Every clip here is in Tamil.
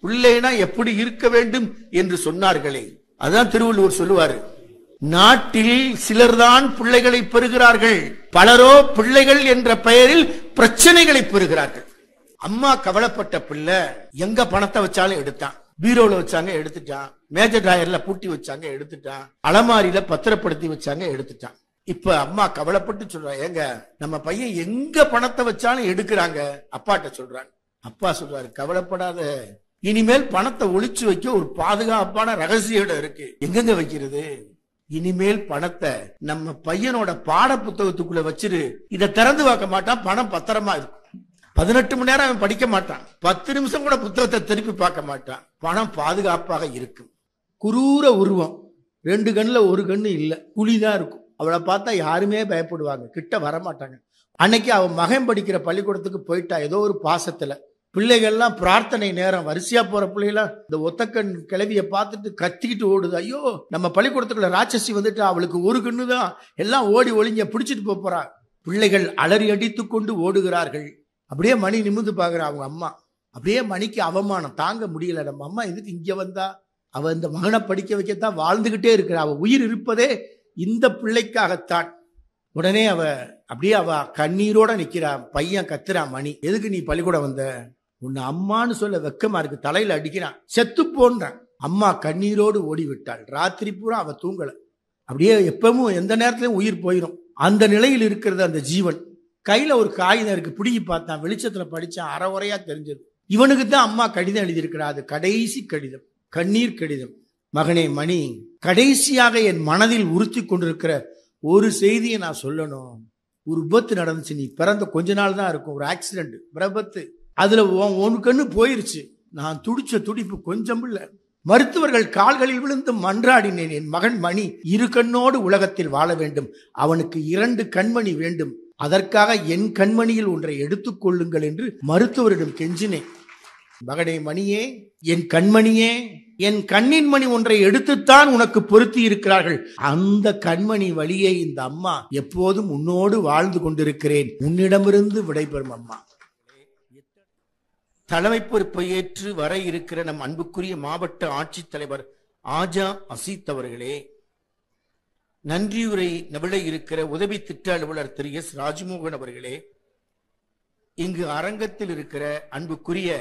பிள்ளைனா எப்படி இருக்க வேண்டும் என்று சொன்னார்களே, அதான் திருவள்ளுவர் சொல்லுவாரு, நாட்டில் சிலர்தான் பிள்ளைகளை பெறுகிறார்கள், பலரோ பிள்ளைகள் என்ற பெயரில் பிரச்சனைகளை பெறுகிறார்கள். அம்மா கவலைப்பட்ட பிள்ளை எங்க பணத்தை வச்சாலும் எடுத்தான், பீரோல வச்சாங்க எடுத்துட்டான், மேஜர் டிராயர்ல பூட்டி வச்சாங்க எடுத்துட்டான், அலமாரியில பத்திரப்படுத்தி வச்சாங்க எடுத்துட்டான். இப்ப அம்மா கவலைப்பட்டு சொல்றாங்க, ஏங்க நம்ம பையன் எங்க பணத்தை வச்சாலும் எடுக்கிறாங்க. அப்பாட்ட சொல்றாங்க. அப்பா சொல்றாரு, கவலைப்படாத, இனிமேல் பணத்தை ஒளிச்சு வைக்க ஒரு பாதுகாப்பான ரகசிய இடம் இருக்கு. எங்கெங்க வைக்கிறது? இனிமேல் பணத்தை நம்ம பையனோட பாட புத்தகத்துக்குள்ள வச்சிரு. இதை திறந்து பார்க்க மாட்டான், பணம் பத்திரமா இருக்கும். 18 மணி நேரம் அவன் படிக்க மாட்டான், 10 நிமிஷம் கூட புத்தகத்தை திருப்பி பார்க்க மாட்டான், பணம் பாதுகாப்பாக இருக்கும். குரூர உருவம், 2 கண்ணுல 1 கண்ணு இல்ல, புலிதான் இருக்கும். அவளை பார்த்தா யாருமே பயப்படுவாங்க, கிட்ட வரமாட்டாங்க. அன்னைக்கு அவன் மகன் படிக்கிற பள்ளிக்கூடத்துக்கு போயிட்டா, ஏதோ ஒரு பாசத்துல. பிள்ளைகள்லாம் பிரார்த்தனை நேரம், வரிசையா போற பிள்ளைகளாம் இந்த ஒத்தக்கண் கிளவிய பார்த்துட்டு கத்திக்கிட்டு ஓடுது. ஐயோ, நம்ம பள்ளிக்கூடத்துக்குள்ள ராட்சசி வந்துட்டு, அவளுக்கு 1 கண்ணு தான், எல்லாம் ஓடி ஒளிஞ்ச பிடிச்சிட்டு போறா. பிள்ளைகள் அலறி அடித்து கொண்டு ஓடுகிறார்கள். அப்படியே மணி நிமிந்து பாக்குற அவங்க அம்மா. அப்படியே மணிக்கு அவமானம் தாங்க முடியல. நம்ம அம்மா எதுக்கு இங்க வந்தா? அவ இந்த மகனை படிக்க வைக்கத்தான் வாழ்ந்துகிட்டே இருக்கிற, அவ உயிர் இருப்பதே இந்த பிள்ளைக்காகத்தான். உடனே அவ கண்ணீரோட நிக்கிறா. பையன் கத்துறான், மணி எதுக்கு நீ பள்ளிக்கூடம் வந்த? உன்னை அம்மான்னு சொல்ல வெக்கமா இருக்கு. தலையில அடிக்கிறான், செத்து போன்றான். அம்மா கண்ணீரோடு ஓடி விட்டாள். ராத்திரி பூரா அவ தூங்கல. அப்படியே எப்பவும் எந்த நேரத்திலும் உயிர் போயிடும். அந்த நிலையில் இருக்கிறது அந்த ஜீவன். கையில ஒரு காகிதம் இருக்கு, பிடிங்கி பார்த்தான், வெளிச்சத்துல படிச்சான், அறவுரையா தெரிஞ்சது. இவனுக்கு தான் அம்மா கடிதம் எழுதியிருக்கிறா. அது கடைசி கடிதம், கண்ணீர் கடிதம். மகனே மணி, கடைசியாக என் மனதில் உறுத்தி கொண்டிருக்கிற ஒரு செய்தியை நான் சொல்லணும். ஒரு விபத்து நடந்துச்சு, நீ பிறந்த கொஞ்ச நாள் தான் இருக்கும், ஒரு ஆக்சிடென்ட், விபத்து. அதுல 1 கண்ணு போயிருச்சு. நான் துடிச்ச துடிப்பு கொஞ்சம் இல்ல. மருத்துவர்கள் கால்களில் விழுந்து மன்றாடினேன், என் மகன் மணி 2 கண்ணோடு உலகத்தில் வாழ வேண்டும், அவனுக்கு 2 கண்மணி வேண்டும், அதற்காக என் கண்மணியில் ஒன்றை எடுத்துக் கொள்ளுங்கள் என்று மருத்துவரிடம் கெஞ்சினேன். மகனே மணியே, என் கண்மணியே, என் கண்ணின் மணி ஒன்றை எடுத்துத்தான் உனக்கு பொருத்தி இருக்கிறார்கள். அந்த கண்மணி வழியே இந்த அம்மா எப்போதும் உன்னோடு வாழ்ந்து கொண்டிருக்கிறேன். உன்னிடமிருந்து விடைபெறும் அம்மா. தலைமை பொறுப்பை ஏற்று வர இருக்கிற நம் அன்புக்குரிய மாவட்ட ஆட்சித்தலைவர் ஆஜா அசீத் அவர்களே, நன்றியுரை நவிட இருக்கிற உதவி திட்ட அலுவலர் திரு எஸ் ராஜ்மோகன் அவர்களே, இங்கு அரங்கத்தில் இருக்கிற அன்புக்குரிய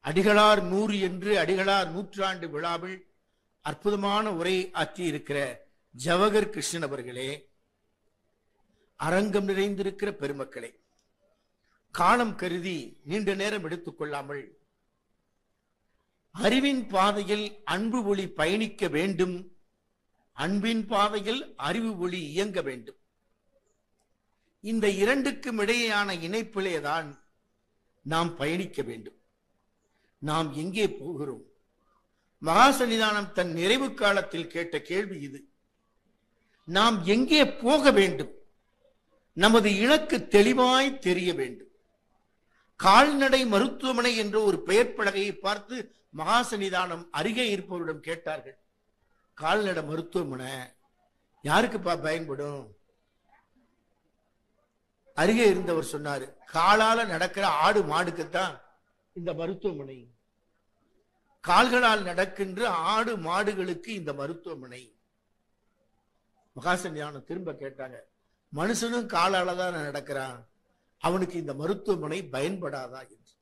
அடிகளார் 100 என்று அடிகளார் 100ஆண்டு விழாவில் அற்புதமான உரை ஆற்றி இருக்கிற ஜவஹர் கிருஷ்ணன் அவர்களே, அரங்கம் நிறைந்திருக்கிற பெருமக்களே, காலம் கருதி நீண்ட நேரம் எடுத்துக் கொள்ளாமல் அறிவின் பாதையில் அன்பு ஒளி பயணிக்க வேண்டும், அன்பின் பாதையில் அறிவு ஒளி இயங்க வேண்டும். இந்த 2க்கும் இடையேயான இணைப்பிலேதான் நாம் பயணிக்க வேண்டும். நாம் எங்கே போகிறோம்? மகாசன்னிதானம் தன் நிறைவு காலத்தில் கேட்ட கேள்வி இது. நாம் எங்கே போக வேண்டும்? நமது இலக்கு தெளிவாய் தெரிய வேண்டும். கால்நடை மருத்துவமனை என்ற ஒரு பெயர் பலகையை பார்த்து மகாசன்னிதானம் அருகே இருப்பவரிடம் கேட்டார்கள், கால்நடை மருத்துவமனை யாருக்குப்பா பயன்படும்? அருகே இருந்தவர் சொன்னாரு, காலால நடக்கிற ஆடு மாடுக்குத்தான் இந்த மருத்துவமனை, கால்களால் நடக்கின்ற ஆடு மாடுகளுக்கு இந்த மருத்துவமனை. மகாசன்னிதானம் திரும்ப கேட்டாங்க, மனுஷனும் காலால தான் நடக்கிறான், அவனுக்கு இந்த மருத்துவமனை பயன்படாதா என்று.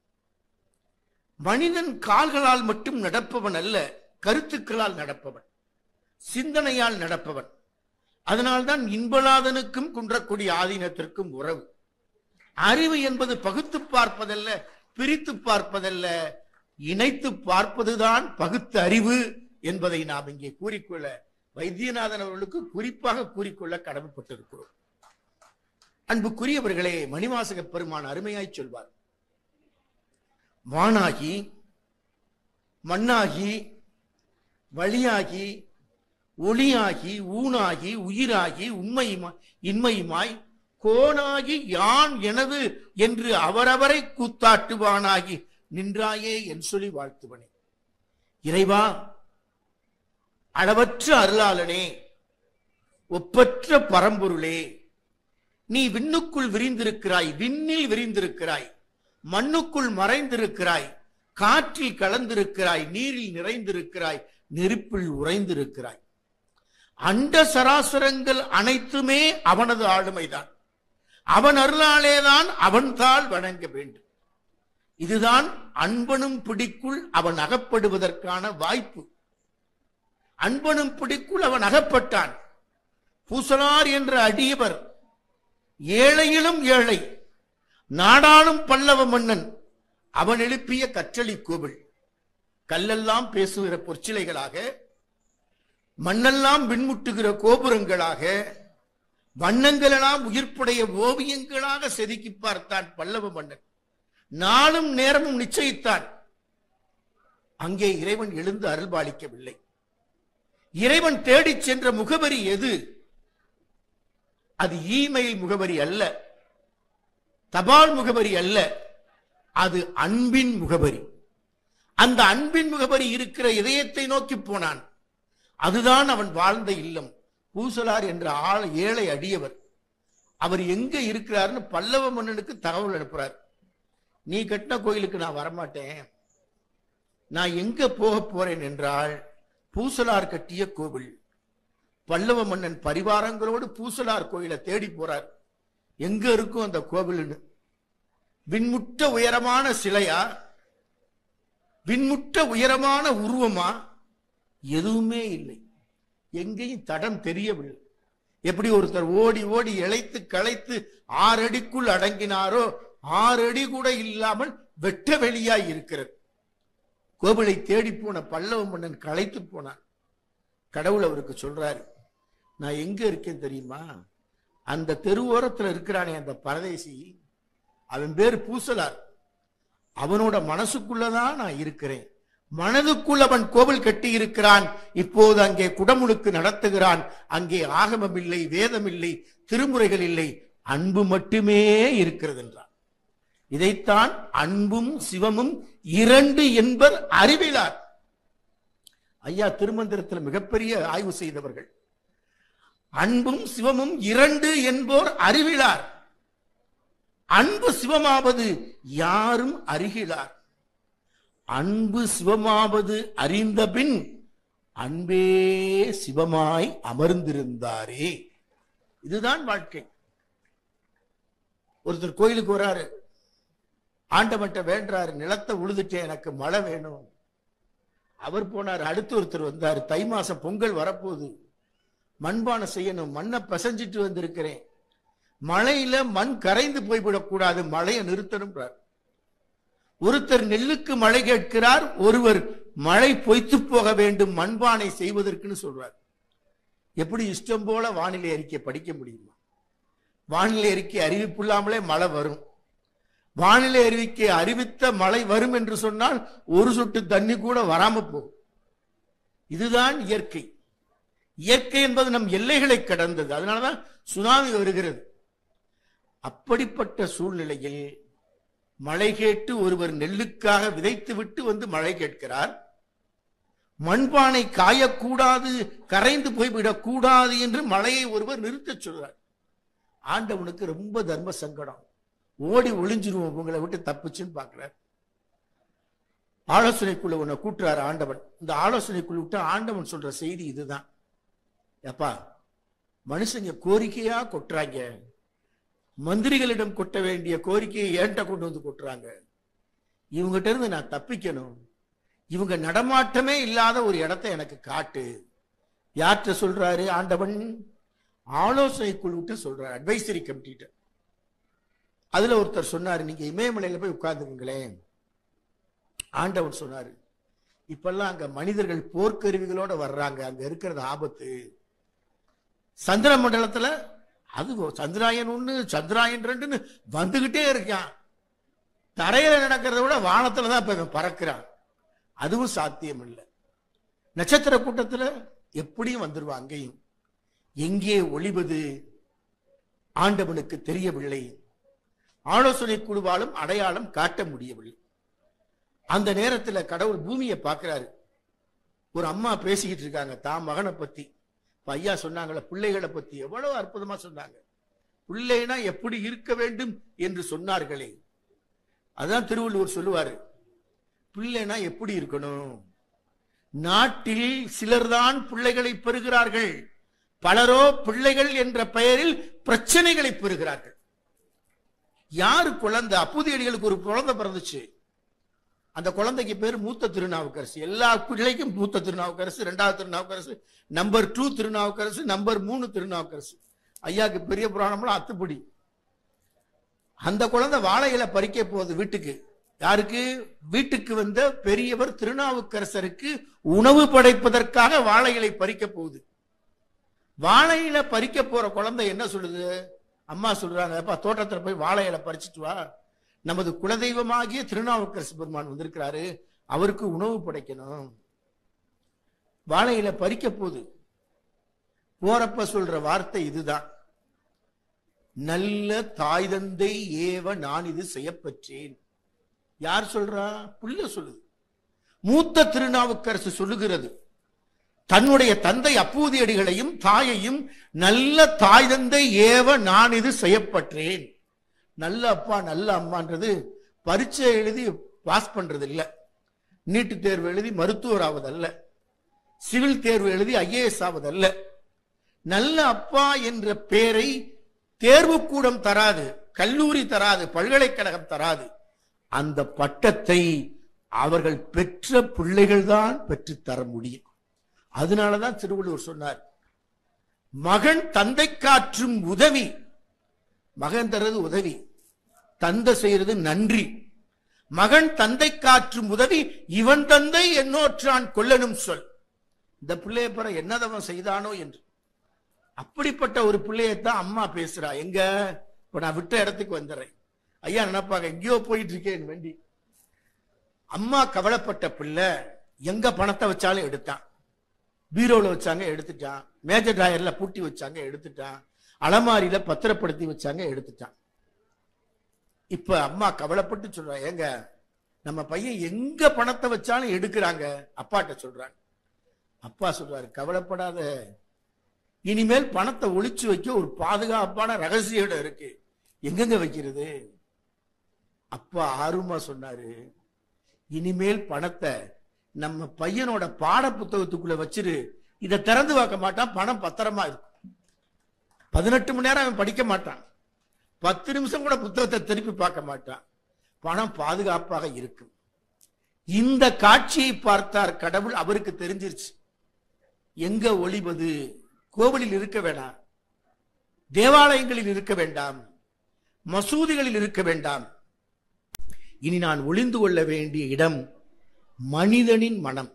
மனிதன் கால்களால் மட்டும் நடப்பவன் அல்ல, கருத்துக்களால் நடப்பவன், சிந்தனையால் நடப்பவன். அதனால்தான் இன்பநாதனுக்கும் குன்றக்குடி ஆதீனத்திற்கும் உறவு. அறிவு என்பது பகுத்து பார்ப்பதல்ல, பிரித்து பார்ப்பதல்ல, இணைத்து பார்ப்பதுதான் பகுத்து அறிவு என்பதை நாம் இங்கே கூறிக்கொள்ள, வைத்தியநாதன் அவர்களுக்கு குறிப்பாக கூறிக்கொள்ள கடமைப்பட்டிருக்கிறோம். அன்புக்குரியவர்களே, மணிவாசக பெருமான் அருமையாய் சொல்வார், வானாகி மண்ணாகி வழியாகி ஒளியாகி ஊனாகி உயிராகி உண்மையுமாய் இன்மையுமாய் கோனாகி யான் எனது என்று அவரவரை கூத்தாட்டுவானாகி நின்றாயே என் சொல்லி வாழ்த்துவனே. இறைவா, அளவற்ற அருளாளனே, ஒப்பற்ற பரம்பொருளே, நீ விண்ணுக்குள் விரிந்திருக்கிறாய், விண்ணில் விரிந்திருக்கிறாய், மண்ணுக்குள் மறைந்திருக்கிறாய், காற்றில் கலந்திருக்கிறாய், நீரில் நிறைந்திருக்கிறாய், நெருப்பில் உறைந்திருக்கிறாய். அண்ட சராசரங்கள் அனைத்துமே அவனது ஆளுமைதான். அவன் அருளாலேதான் அவன் தாள் வணங்க வேண்டும். இதுதான் அன்பனும் பிடிக்குள் அவன் அகப்படுவதற்கான வாய்ப்பு. அன்பனும் பிடிக்குள் அவன் அகப்பட்டான். பூசலார் என்ற அடியவர் ஏழையிலும் ஏழை, நாடாளும் பல்லவ மன்னன். அவன் எழுப்பிய கற்றளி கோவில் கல்லெல்லாம் பேசுகிற பொற்சிலைகளாக, மண்ணெல்லாம் விண்முட்டுகிற கோபுரங்களாக, வண்ணங்களெல்லாம் உயிர்ப்புடைய ஓவியங்களாக செதுக்கி பார்த்தான் பல்லவ மன்னன். நாளும் நேரமும் நிச்சயித்தான். அங்கே இறைவன் எழுந்து அருள்பாலிக்கவில்லை. இறைவன் தேடிச் சென்ற முகவரி எது? அது இமெயில் முகவரி அல்ல, தபால் முகவரி அல்ல, அது அன்பின் முகவரி. அந்த அன்பின் முகவரி இருக்கிற இதயத்தை நோக்கி போனான். அதுதான் அவன் வாழ்ந்த இல்லம். பூசலார் என்ற ஏழை அடியவர் அவர் எங்க இருக்கிறார்னு பல்லவ மன்னனுக்கு தகவல் அனுப்புறார். நீ கட்டின கோயிலுக்கு நான் வரமாட்டேன், நான் எங்க போக போறேன் என்றால் பூசலார் கட்டிய கோவில். பல்லவ மன்னன் பரிவாரங்களோடு பூசலார் கோயிலை தேடி போறார். எங்க இருக்கும் அந்த கோவில்? விண்முட்ட உயரமான சிலையா, விண்முட்ட உயரமான உருவமா? எதுவுமே இல்லை. எங்கேயும் தடம் தெரியவில்லை. எப்படி ஒருத்தர் ஓடி ஓடி இழைத்து களைத்து 6 அடிக்குள் அடங்கினாரோ 6 அடி கூட இல்லாமல் வெட்ட வெளியாய் இருக்கிறது. கோவிலை தேடி போன பல்லவ மன்னன் களைத்து போனான். கடவுள் அவருக்கு சொல்றாரு, நான் எங்க இருக்கேன் தெரியுமா? அந்த தெருவோரத்தில் இருக்கிறானே அந்த பரதேசி, அவன் பேர் பூசலார். அவனோட மனசுக்குள்ளதான் நான் இருக்கிறேன். மனதுக்குள் அவன் கோவில் கட்டி இருக்கிறான். இப்போது அங்கே குடமுழுக்கு நடத்துகிறான். அங்கே ஆகமம் இல்லை, வேதம் இல்லை, திருமுறைகள் இல்லை, அன்பு மட்டுமே இருக்கிறது என்றான். இதைத்தான் அன்பும் சிவமும் 2 என்பர் அறிவிலார். ஐயா திருமந்திரத்தில் மிகப்பெரிய ஆய்வு செய்தவர்கள். அன்பும் சிவமும் 2 என்போர் அறிவிலார். அன்பு சிவமாவது யாரும் அறிகிறார். அன்பு சிவமாவது அறிந்த பின் அன்பே சிவமாய் அமர்ந்திருந்தாரே. இதுதான் வாழ்க்கை. ஒருத்தர் கோயிலுக்கு வராரு, ஆண்டவன்ட்ட வேண்டாரு, நிலத்தை உழுதுட்டேன், எனக்கு மழை வேணும். அவர் போனார். அடுத்து ஒருத்தர் வந்தார், தை மாசம் பொங்கல் வரப்போகுது, மண்பானை செய்யணும், மண்ணை பசஞ்சிட்டு வந்திருக்கிறேன், மழையில மண் கரைந்து போய்விடக்கூடாது, மழையை நிறுத்தணும். ஒருத்தர் நெல்லுக்கு மழை கேட்கிறார், ஒருவர் மழை பொய்த்து போக வேண்டும் மண்பானை செய்வதற்குன்னு சொல்றார். எப்படி இஷ்டம் போல வானிலை அறிக்கை படிக்க முடியுமா? வானிலை அறிக்கை அறிவிப்புள்ளாமலே மழை வரும். வானிலை அறிவிக்கை அறிவித்த மழை வரும் என்று சொன்னால் ஒரு சொட்டு தண்ணி கூட வராம போகும். இதுதான் இயற்கை. இயற்கை என்பது நம் எல்லைகளை கடந்தது. அதனாலதான் சுனாமி வருகிறது. அப்படிப்பட்ட சூழ்நிலையில் மழை கேட்டு ஒருவர் நெல்லுக்காக விதைத்து விட்டு வந்து மழை கேட்கிறார். மண்பானை காயக்கூடாது, கரைந்து போய்விடக் கூடாது என்று மழையை ஒருவர் நிறுத்த சொல்றார். ஆண்டவனுக்கு ரொம்ப தர்ம சங்கடம். ஓடி ஒளிஞ்சிருவோம் உங்களை விட்டு தப்பிச்சுன்னு பாக்குறார். ஆலோசனைக்குள்ள உன்னை கூட்டுறாரு ஆண்டவன். இந்த ஆலோசனைக்குள்ள விட்டு ஆண்டவன் சொல்ற செய்தி இதுதான். எப்பா, மனுஷங்க கோரிக்கையா கொட்டுறாங்க, மந்திரிகளிடம் கொட்ட வேண்டிய கோரிக்கையை ஏன்ட்ட கொண்டு வந்து கொட்டுறாங்க. இவங்கிட்ட இருந்து நான் தப்பிக்கணும். இவங்க நடமாட்டமே இல்லாத ஒரு இடத்தை எனக்கு காட்டு. யார்கிட்ட சொல்றாரு ஆண்டவன்? ஆலோசனை குழுவிட்ட சொல்றாரு, அட்வைசரி கமிட்டிட்ட. அதுல ஒருத்தர் சொன்னாரு, நீங்க இமயமலையில போய் உட்கார்ந்துங்களேன். ஆண்டவன் சொன்னாரு, இப்பெல்லாம் அங்க மனிதர்கள் போர்க்கருவிகளோட வர்றாங்க, அங்க இருக்கிறது ஆபத்து. சந்திர மண்டலத்துல அது சந்திராயன் 1 சந்திராயன் 2ன்னு வந்துகிட்டே இருக்கான். தரையில நடக்கிறத விட வானத்துலதான் இப்ப பறக்கிறான். அதுவும் சாத்தியம் இல்லை. நட்சத்திர கூட்டத்துல எப்படியும் வந்துருவான். அங்கேயும் எங்கே ஒளிவது ஆண்டவனுக்கு தெரியவில்லை. ஆலோசனை குழுவாலும் அடையாளம் காட்ட முடியவில்லை. அந்த நேரத்தில் கடவுள் பூமியை பார்க்கிறாரு. ஒரு அம்மா பேசிக்கிட்டு இருக்காங்க தாம் மகனை பத்தி. ஐயா சொன்னாங்களே பிள்ளைகளை பத்தி எவ்வளவு அற்புதமா சொன்னாங்க. பிள்ளைனா எப்படி இருக்க வேண்டும் என்று சொன்னார்களே. அதான் திருவள்ளுவர் சொல்லுவாரு, பிள்ளைனா எப்படி இருக்கணும்? நாட்டில் சிலர்தான் பிள்ளைகளை பெறுகிறார்கள், பலரோ பிள்ளைகள் என்ற பெயரில் பிரச்சனைகளை பெறுகிறார்கள். யாரு குழந்தை? அப்பூதியடிகளுக்கு ஒரு குழந்தை பிறந்துச்சு. அந்த குழந்தைக்கு பேர் மூத்த திருநாவுக்கரசு. எல்லா பிள்ளைக்கும் மூத்த திருநாவுக்கரசு, இரண்டாவது திருநாவுக்கரசு, நம்பர் 2 திருநாவுக்கரசு, நம்பர் 3 திருநாவுக்கரசு. ஐயாக்கு பெரிய புராணம்லாம் அத்துப்படி. அந்த குழந்தை வாழை இலை பறிக்க போகுது வீட்டுக்கு. யாருக்கு? வீட்டுக்கு வந்த பெரியவர் திருநாவுக்கரசருக்கு உணவு படைப்பதற்காக வாழை இலை பறிக்க போகுது. வாழை இலை பறிக்க போற குழந்தை என்ன சொல்லுது? அம்மா சொல்றாங்க, தோட்டத்துல போய் வாழை இலை பறிச்சுட்டு வா, நமது குலதெய்வமாகிய திருநாவுக்கரசு பெருமான் வந்திருக்கிறாரு, அவருக்கு உணவு படைக்கணும். வாழை இலை பறிக்க போகுது. போறப்ப சொல்ற வார்த்தை இதுதான், நல்ல தாய் தந்தை ஏவ நான் இது செய்யப்பற்றேன். யார் சொல்றா? புள்ள சொல்லுது. மூத்த திருநாவுக்கரசு சொல்லுகிறது, தன்னுடைய தந்தை அப்பூதியடிகளையும் தாயையும் நல்ல தாய் தந்தை ஏவ நான் இது செய்யப்பற்றேன். நல்ல அப்பா நல்ல அம்மான்றது பரீட்சை எழுதி பாஸ் பண்றது இல்ல, நீட்டு தேர்வு எழுதி மருத்துவர் ஆவதல்ல, சிவில் தேர்வு எழுதி IAS ஆவதல்ல. நல்ல அப்பா என்ற பெயரை தேர்வு கூடம் தராது, கல்லூரி தராது, பல்கலைக்கழகம் தராது. அந்த பட்டத்தை அவர்கள் பெற்ற பிள்ளைகள் தான் பெற்று தர முடியும். அதனாலதான் திருவள்ளுவர் சொன்னார், மகன் தந்தை காற்றும் உதவி. மகன் தர்றது உதவி, தந்தை செய்யறது நன்றி. மகன் தந்தை காற்றும் உதவி, இவன் தந்தை என்னோற்றான் கொல்லனும் சொல். இந்த பிள்ளைய பெற என்னதவன் செய்தானோ என்று. அப்படிப்பட்ட ஒரு பிள்ளையத்தான் அம்மா பேசுறா. எங்க? இப்ப நான் விட்ட இடத்துக்கு வந்துடுறேன். ஐயா நினைப்பாங்க, எங்கேயோ போயிட்டு இருக்கேன் வேண்டி. அம்மா கவலைப்பட்ட பிள்ளை எங்க பணத்தை வச்சாலும் எடுத்தான். பீரோல வச்சாங்க எடுத்துட்டான், மேஜர் டிராயர்ல பூட்டி வச்சாங்க எடுத்துட்டான், அலமாரியில பத்திரப்படுத்தி வச்சாங்க எடுத்துட்டான். இப்ப அம்மா கவலைப்பட்டு சொல்றா, ஏங்க நம்ம பையன் எங்க பணத்தை வச்சாலும் எடுக்கிறாங்க. அப்பாட்ட சொல்றாங்க. அப்பா சொல்றாரு, கவலைப்படாத, இனிமேல் பணத்தை ஒளிச்சு வைக்க ஒரு பாதுகாப்பான ரகசிய இடம் இருக்கு, எங்கெங்க வைக்கிறது? அப்பா ஆர்வமா சொன்னாரு, இனிமேல் பணத்தை நம்ம பையனோட பாட புத்தகத்துக்குள்ள வச்சிரு, இதை திறந்து பார்க்க மாட்டான், பணம் பத்திரமா இருக்கும். 18 மணி நேரம் அவன் படிக்க மாட்டான், 10 நிமிஷம் கூட புத்தகத்தை திருப்பி பார்க்க மாட்டான், பணம் பாதுகாப்பாக இருக்கும். இந்த காட்சியை பார்த்தார் கடவுள். அவருக்கு தெரிஞ்சிருச்சு, எங்க ஒளிவது? கோவிலில் இருக்க வேண்டாம், தேவாலயங்களில் இருக்க வேண்டாம், மசூதிகளில் இருக்க வேண்டாம். இனி நான் ஒளிந்து கொள்ள வேண்டிய இடம் மனிதனின் மனம்.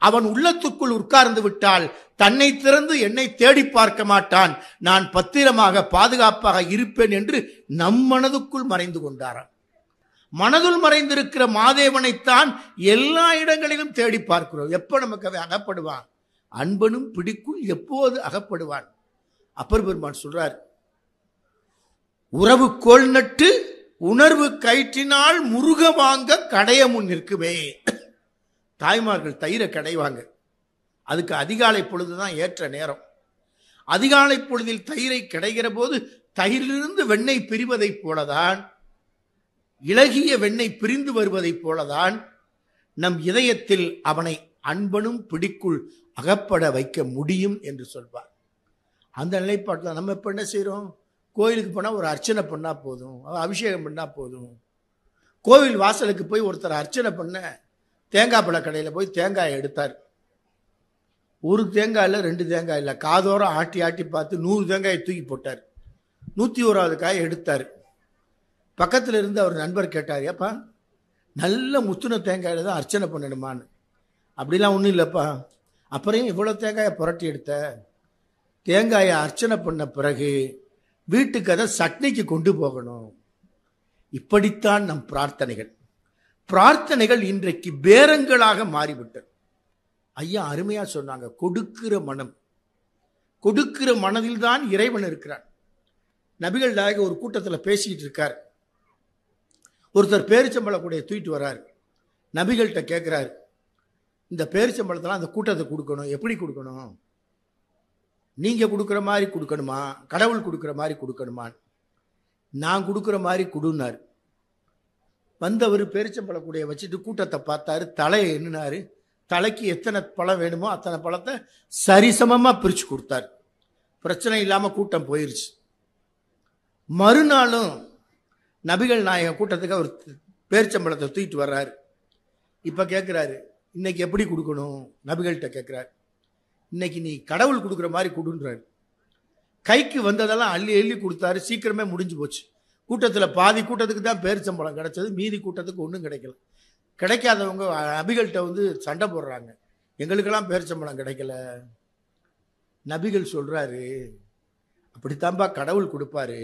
அவன் உள்ளத்துக்குள் உட்கார்ந்து விட்டால் தன்னை திறந்து என்னை தேடி பார்க்க மாட்டான், நான் பத்திரமாக பாதுகாப்பாக இருப்பேன் என்று நம் மனதுக்குள் மறைந்து கொண்டாராம். மனதுள் மறைந்திருக்கிற மாதேவனைத்தான் எல்லா இடங்களிலும் தேடி பார்க்கிறோம். எப்ப நமக்கு அவன் அகப்படுவான்? அன்பனும் பிடிக்குள் எப்போது அகப்படுவான்? அப்பர் பெருமான் சொல்றார், உறவு கோல் நட்டு உணர்வு கயிற்றினால் முருக வாங்க கடைய முன் நிற்குமே. தாய்மார்கள் தயிரை கடைவாங்க, அதுக்கு அதிகாலை பொழுதுதான் ஏற்ற நேரம். அதிகாலை பொழுதில் தயிரை கிடைக்கிற போது தயிரிலிருந்து வெண்ணெய் பிரிவதைப் போலதான், இளகிய வெண்ணெய் பிரிந்து வருவதைப் போலதான் நம் இதயத்தில் அவனை அன்பனும் பிடிக்குள் அகப்பட வைக்க முடியும் என்று சொல்வார். அந்த நிலைப்பாட்டில் நம்ம இப்ப என்ன செய்யறோம்? கோயிலுக்கு போனா ஒரு அர்ச்சனை பண்ணா போதும், அபிஷேகம் பண்ணா போதும். கோவில் வாசலுக்கு போய் ஒருத்தர் அர்ச்சனை பண்ண தேங்காய் பழ கடையில் போய் தேங்காய் எடுத்தார். ஒரு தேங்காய் இல்லை, 2 தேங்காய் இல்லை, காதோரம் ஆட்டி ஆட்டி பார்த்து 100 தேங்காயை தூக்கி போட்டார். 101வது காயை எடுத்தார். பக்கத்தில் இருந்து அவர் நண்பர் கேட்டார், ஏப்பா நல்ல முத்துன தேங்காயில தான் அர்ச்சனை பண்ணணுமான்னு. அப்படிலாம் ஒன்றும் இல்லைப்பா, அப்புறம் இவ்வளோ தேங்காயை புரட்டி எடுத்த? தேங்காயை அர்ச்சனை பண்ண பிறகு வீட்டுக்கு அதை சட்னிக்கு கொண்டு போகணும். இப்படித்தான் நம் பிரார்த்தனைகள். பிரார்த்தனைகள் இன்றைக்கு பேரங்களாக மாறிவிட்டது. ஐயா அருமையா சொன்னாங்க, கொடுக்கிற மனம். கொடுக்கிற மனதில் தான் இறைவன் இருக்கிறான். நபிகள் நாயகம் ஒரு கூட்டத்தில் பேசிக்கிட்டு இருக்கார். ஒருத்தர் பேரிச்சம்பழ கூடைய தூக்கிட்டு வர்றாரு. நபிகள்கிட்ட கேட்கிறாரு, இந்த பேரிச்சம்பழத்தெல்லாம் அந்த கூட்டத்தை கொடுக்கணும், எப்படி கொடுக்கணும்? நீங்க கொடுக்குற மாதிரி கொடுக்கணுமா, கடவுள் கொடுக்குற மாதிரி கொடுக்கணுமா? நான் கொடுக்குற மாதிரி கொடுன்னாரு. வந்தவர் பேரிச்சம்பழக்கூடிய வச்சுட்டு கூட்டத்தை பார்த்தாரு. தலையை எண்ணினாரு. தலைக்கு எத்தனை பழம் வேணுமோ அத்தனை பழத்தை சரிசமமா பிரிச்சு கொடுத்தாரு. பிரச்சனை இல்லாம கூட்டம் போயிருச்சு. மறுநாளும் நபிகள் நாயகம் கூட்டத்துக்கு அவர் பேரிச்சம்பழத்தை தூக்கிட்டு வர்றாரு. இப்ப கேட்கிறாரு, இன்னைக்கு எப்படி கொடுக்கணும்? நபிகள்கிட்ட கேட்கிறாரு. இன்னைக்கு நீ கடவுள் கொடுக்குற மாதிரி கொடுன்றாரு. கைக்கு வந்ததெல்லாம் அள்ளி அள்ளி கொடுத்தாரு. சீக்கிரமே முடிஞ்சு போச்சு. கூட்டத்தில் பாதி கூட்டத்துக்கு தான் பேரிச்சம்பழம் கிடைச்சது, மீதி கூட்டத்துக்கு ஒன்றும் கிடைக்கல. கிடைக்காதவங்க நபிகள்கிட்ட வந்து சண்டை போடுறாங்க, எங்களுக்கெல்லாம் பேரிச்சம்பழம் கிடைக்கல. நபிகள் சொல்றாரு, அப்படித்தான்பா கடவுள் கொடுப்பாரு.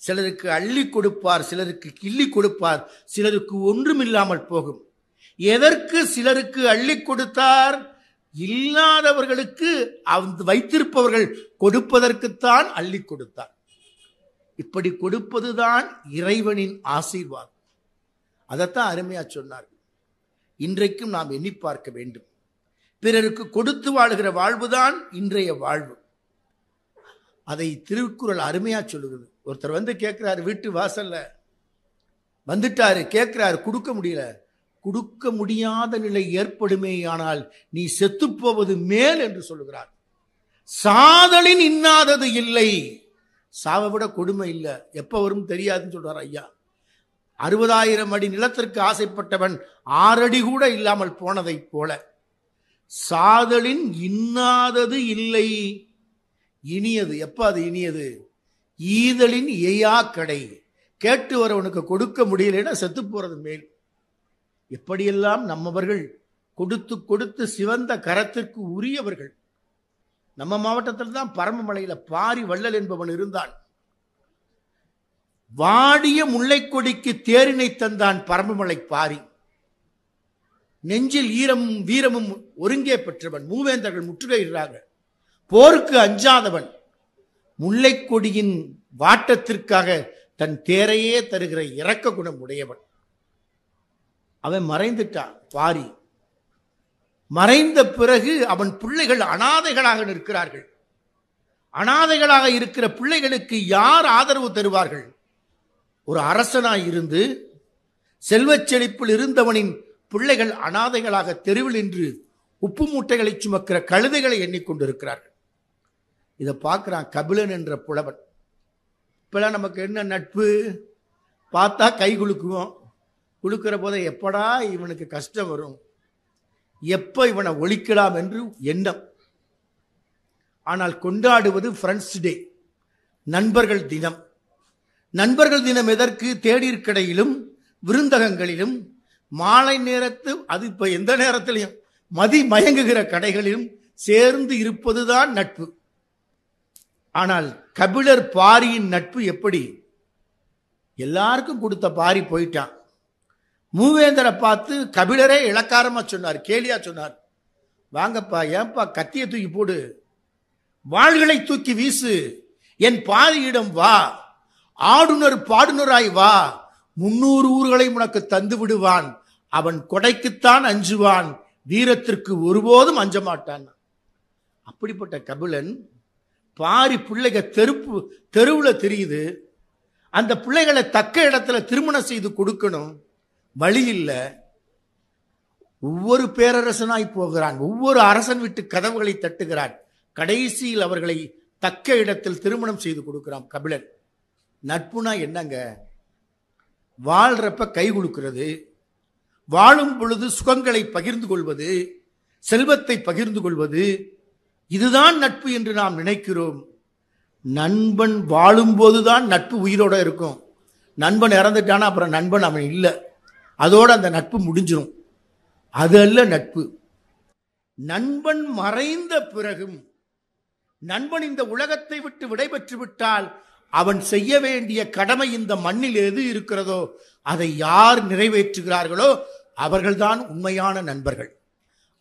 சிலருக்கு அள்ளி கொடுப்பார், சிலருக்கு கிள்ளி கொடுப்பார், சிலருக்கு ஒன்றும் இல்லாமல் போகும். எதற்கு சிலருக்கு அள்ளி கொடுத்தார்? இல்லாதவர்களுக்கு வைத்திருப்பவர்கள் கொடுப்பதற்குத்தான் அள்ளி கொடுத்தார். இப்படி கொடுப்பதுதான் இறைவனின் ஆசீர்வாதம். அதைத்தான் அருமையா சொன்னார். இன்றைக்கும் நாம் எண்ணி பார்க்க வேண்டும். பிறருக்கு கொடுத்து வாழுகிற வாழ்வுதான் இன்றைய வாழ்வு. அதை திருக்குறள் அருமையா சொல்லுகிறது. ஒருத்தர் வந்து கேட்கிறாரு, வீட்டு வாசல்ல வந்துட்டாரு, கேட்கிறாரு, கொடுக்க முடியல. கொடுக்க முடியாத நிலை ஏற்படுமே ஆனால் நீ செத்து போவது மேல் என்று சொல்லுகிறார். சாதலின் இன்னாதது இல்லை. சாவை விட கொடுமை இல்லை. எப்ப வரும் தெரியாதுன்னு சொல்றார் ஐயா. 60,000 அடி நிலத்திற்கு ஆசைப்பட்டவன் 6 அடி கூட இல்லாமல் போனதை போல சாதலின் இன்னாதது இல்லை. இனியது எப்ப அது இனியது? ஈதலின் எய்யா கடை. கேட்டு வரவனுக்கு கொடுக்க முடியலன்னா செத்து போறது மேல். எப்படியெல்லாம் நம்மவர்கள் கொடுத்து கொடுத்து சிவந்த கரத்திற்கு உரியவர்கள். நம்ம மாவட்டத்தில் தான் பரமமலையில பாரி வள்ளல் என்பவன் இருந்தான். வாடிய முல்லை கொடிக்கு தேரினை தந்தான் பரமமலை பாரி. நெஞ்சில் ஈரமும் வீரமும் ஒருங்கே பெற்றவன். மூவேந்தர்கள் முற்றுகையிடுறாங்க. போருக்கு அஞ்சாதவன். முல்லை கொடியின் வாட்டத்திற்காக தன் தேரையே தருகிற இரக்க குணம் உடையவன். அவன் மறைந்துட்டான். பாரி மறைந்த பிறகு அவன் பிள்ளைகள் அனாதைகளாக நிற்கிறார்கள். அனாதைகளாக இருக்கிற பிள்ளைகளுக்கு யார் ஆதரவு தருவார்கள்? ஒரு அரசனாய் இருந்து செல்வச் செழிப்பில் இருந்தவனின் பிள்ளைகள் அனாதைகளாக தெருவில் நின்று உப்பு மூட்டைகளை சுமக்கிற கழுதைகளை எண்ணிக்கொண்டிருக்கிறார்கள். இதை பார்க்கிறான் கபிலன் என்ற புலவன். இப்பெல்லாம் நமக்கு என்ன நட்பு? பார்த்தா கை குலுக்குவோம். குலுக்கிற போதே எப்படா இவனுக்கு கஷ்டம் வரும், எப்ப இவனை ஒழிக்கலாம் என்று எண்ணம். ஆனால் கொண்டாடுவது ஃப்ரெண்ட்ஸ் டே, நண்பர்கள் தினம். நண்பர்கள் தினம் எதற்கு? தேநீர் கடையிலும் விருந்தகங்களிலும் மாலை நேரத்து, அது இப்ப எந்த நேரத்திலையும் மதி மயங்குகிற கடைகளிலும் சேர்ந்து இருப்பதுதான் நட்பு. ஆனால் கபிலர் பாரியின் நட்பு எப்படி? எல்லாருக்கும் கொடுத்த பாரி போயிட்டான். மூவேந்தரை பார்த்து கபிலரே இளக்காரமா சொன்னார், கேலியா சொன்னார், வாங்கப்பா, ஏன்பா கத்திய தூக்கி போடு, வாள்களை தூக்கி வீசு, என் பாரியிடம் வா, ஆடுனர் பாடுனராய் வா, 300 ஊர்களை உனக்கு தந்து விடுவான், அவன் கொடைக்குத்தான் அஞ்சுவான், வீரத்திற்கு ஒருபோதும் அஞ்ச மாட்டான். அப்படிப்பட்ட கபிலன் பாரி பிள்ளைக தெருவுல தெரியுது. அந்த பிள்ளைகளை தக்க இடத்துல திருமணம் செய்து கொடுக்கணும், வழி இல்லை. ஒவ்வொரு பேரரசனாய் போகிறான், ஒவ்வொரு அரசன் விட்டு கதவுகளை தட்டுகிறான். கடைசியில் அவர்களை தக்க இடத்தில் திருமணம் செய்து கொடுக்கிறான் கபிலன். நட்புனா என்னங்க? வாழ்றப்ப கை குலுக்கிறது, வாழும் பொழுது சுகங்களை பகிர்ந்து கொள்வது, செல்வத்தை பகிர்ந்து கொள்வது, இதுதான் நட்பு என்று நாம் நினைக்கிறோம். நண்பன் வாழும் போதுதான் நட்பு உயிரோட இருக்கும். நண்பன் இறந்துட்டானா அப்புறம் நண்பன் அவன் இல்லை, அதோட அந்த நட்பு முடிஞ்சிடும். அது அல்ல நட்பு. நண்பன் மறைந்த பிறகும், நண்பன் இந்த உலகத்தை விட்டு விடைபெற்று விட்டால் அவன் செய்ய வேண்டிய கடமை இந்த மண்ணில் எது இருக்கிறதோ அதை யார் நிறைவேற்றுகிறார்களோ அவர்கள்தான் உண்மையான நண்பர்கள்.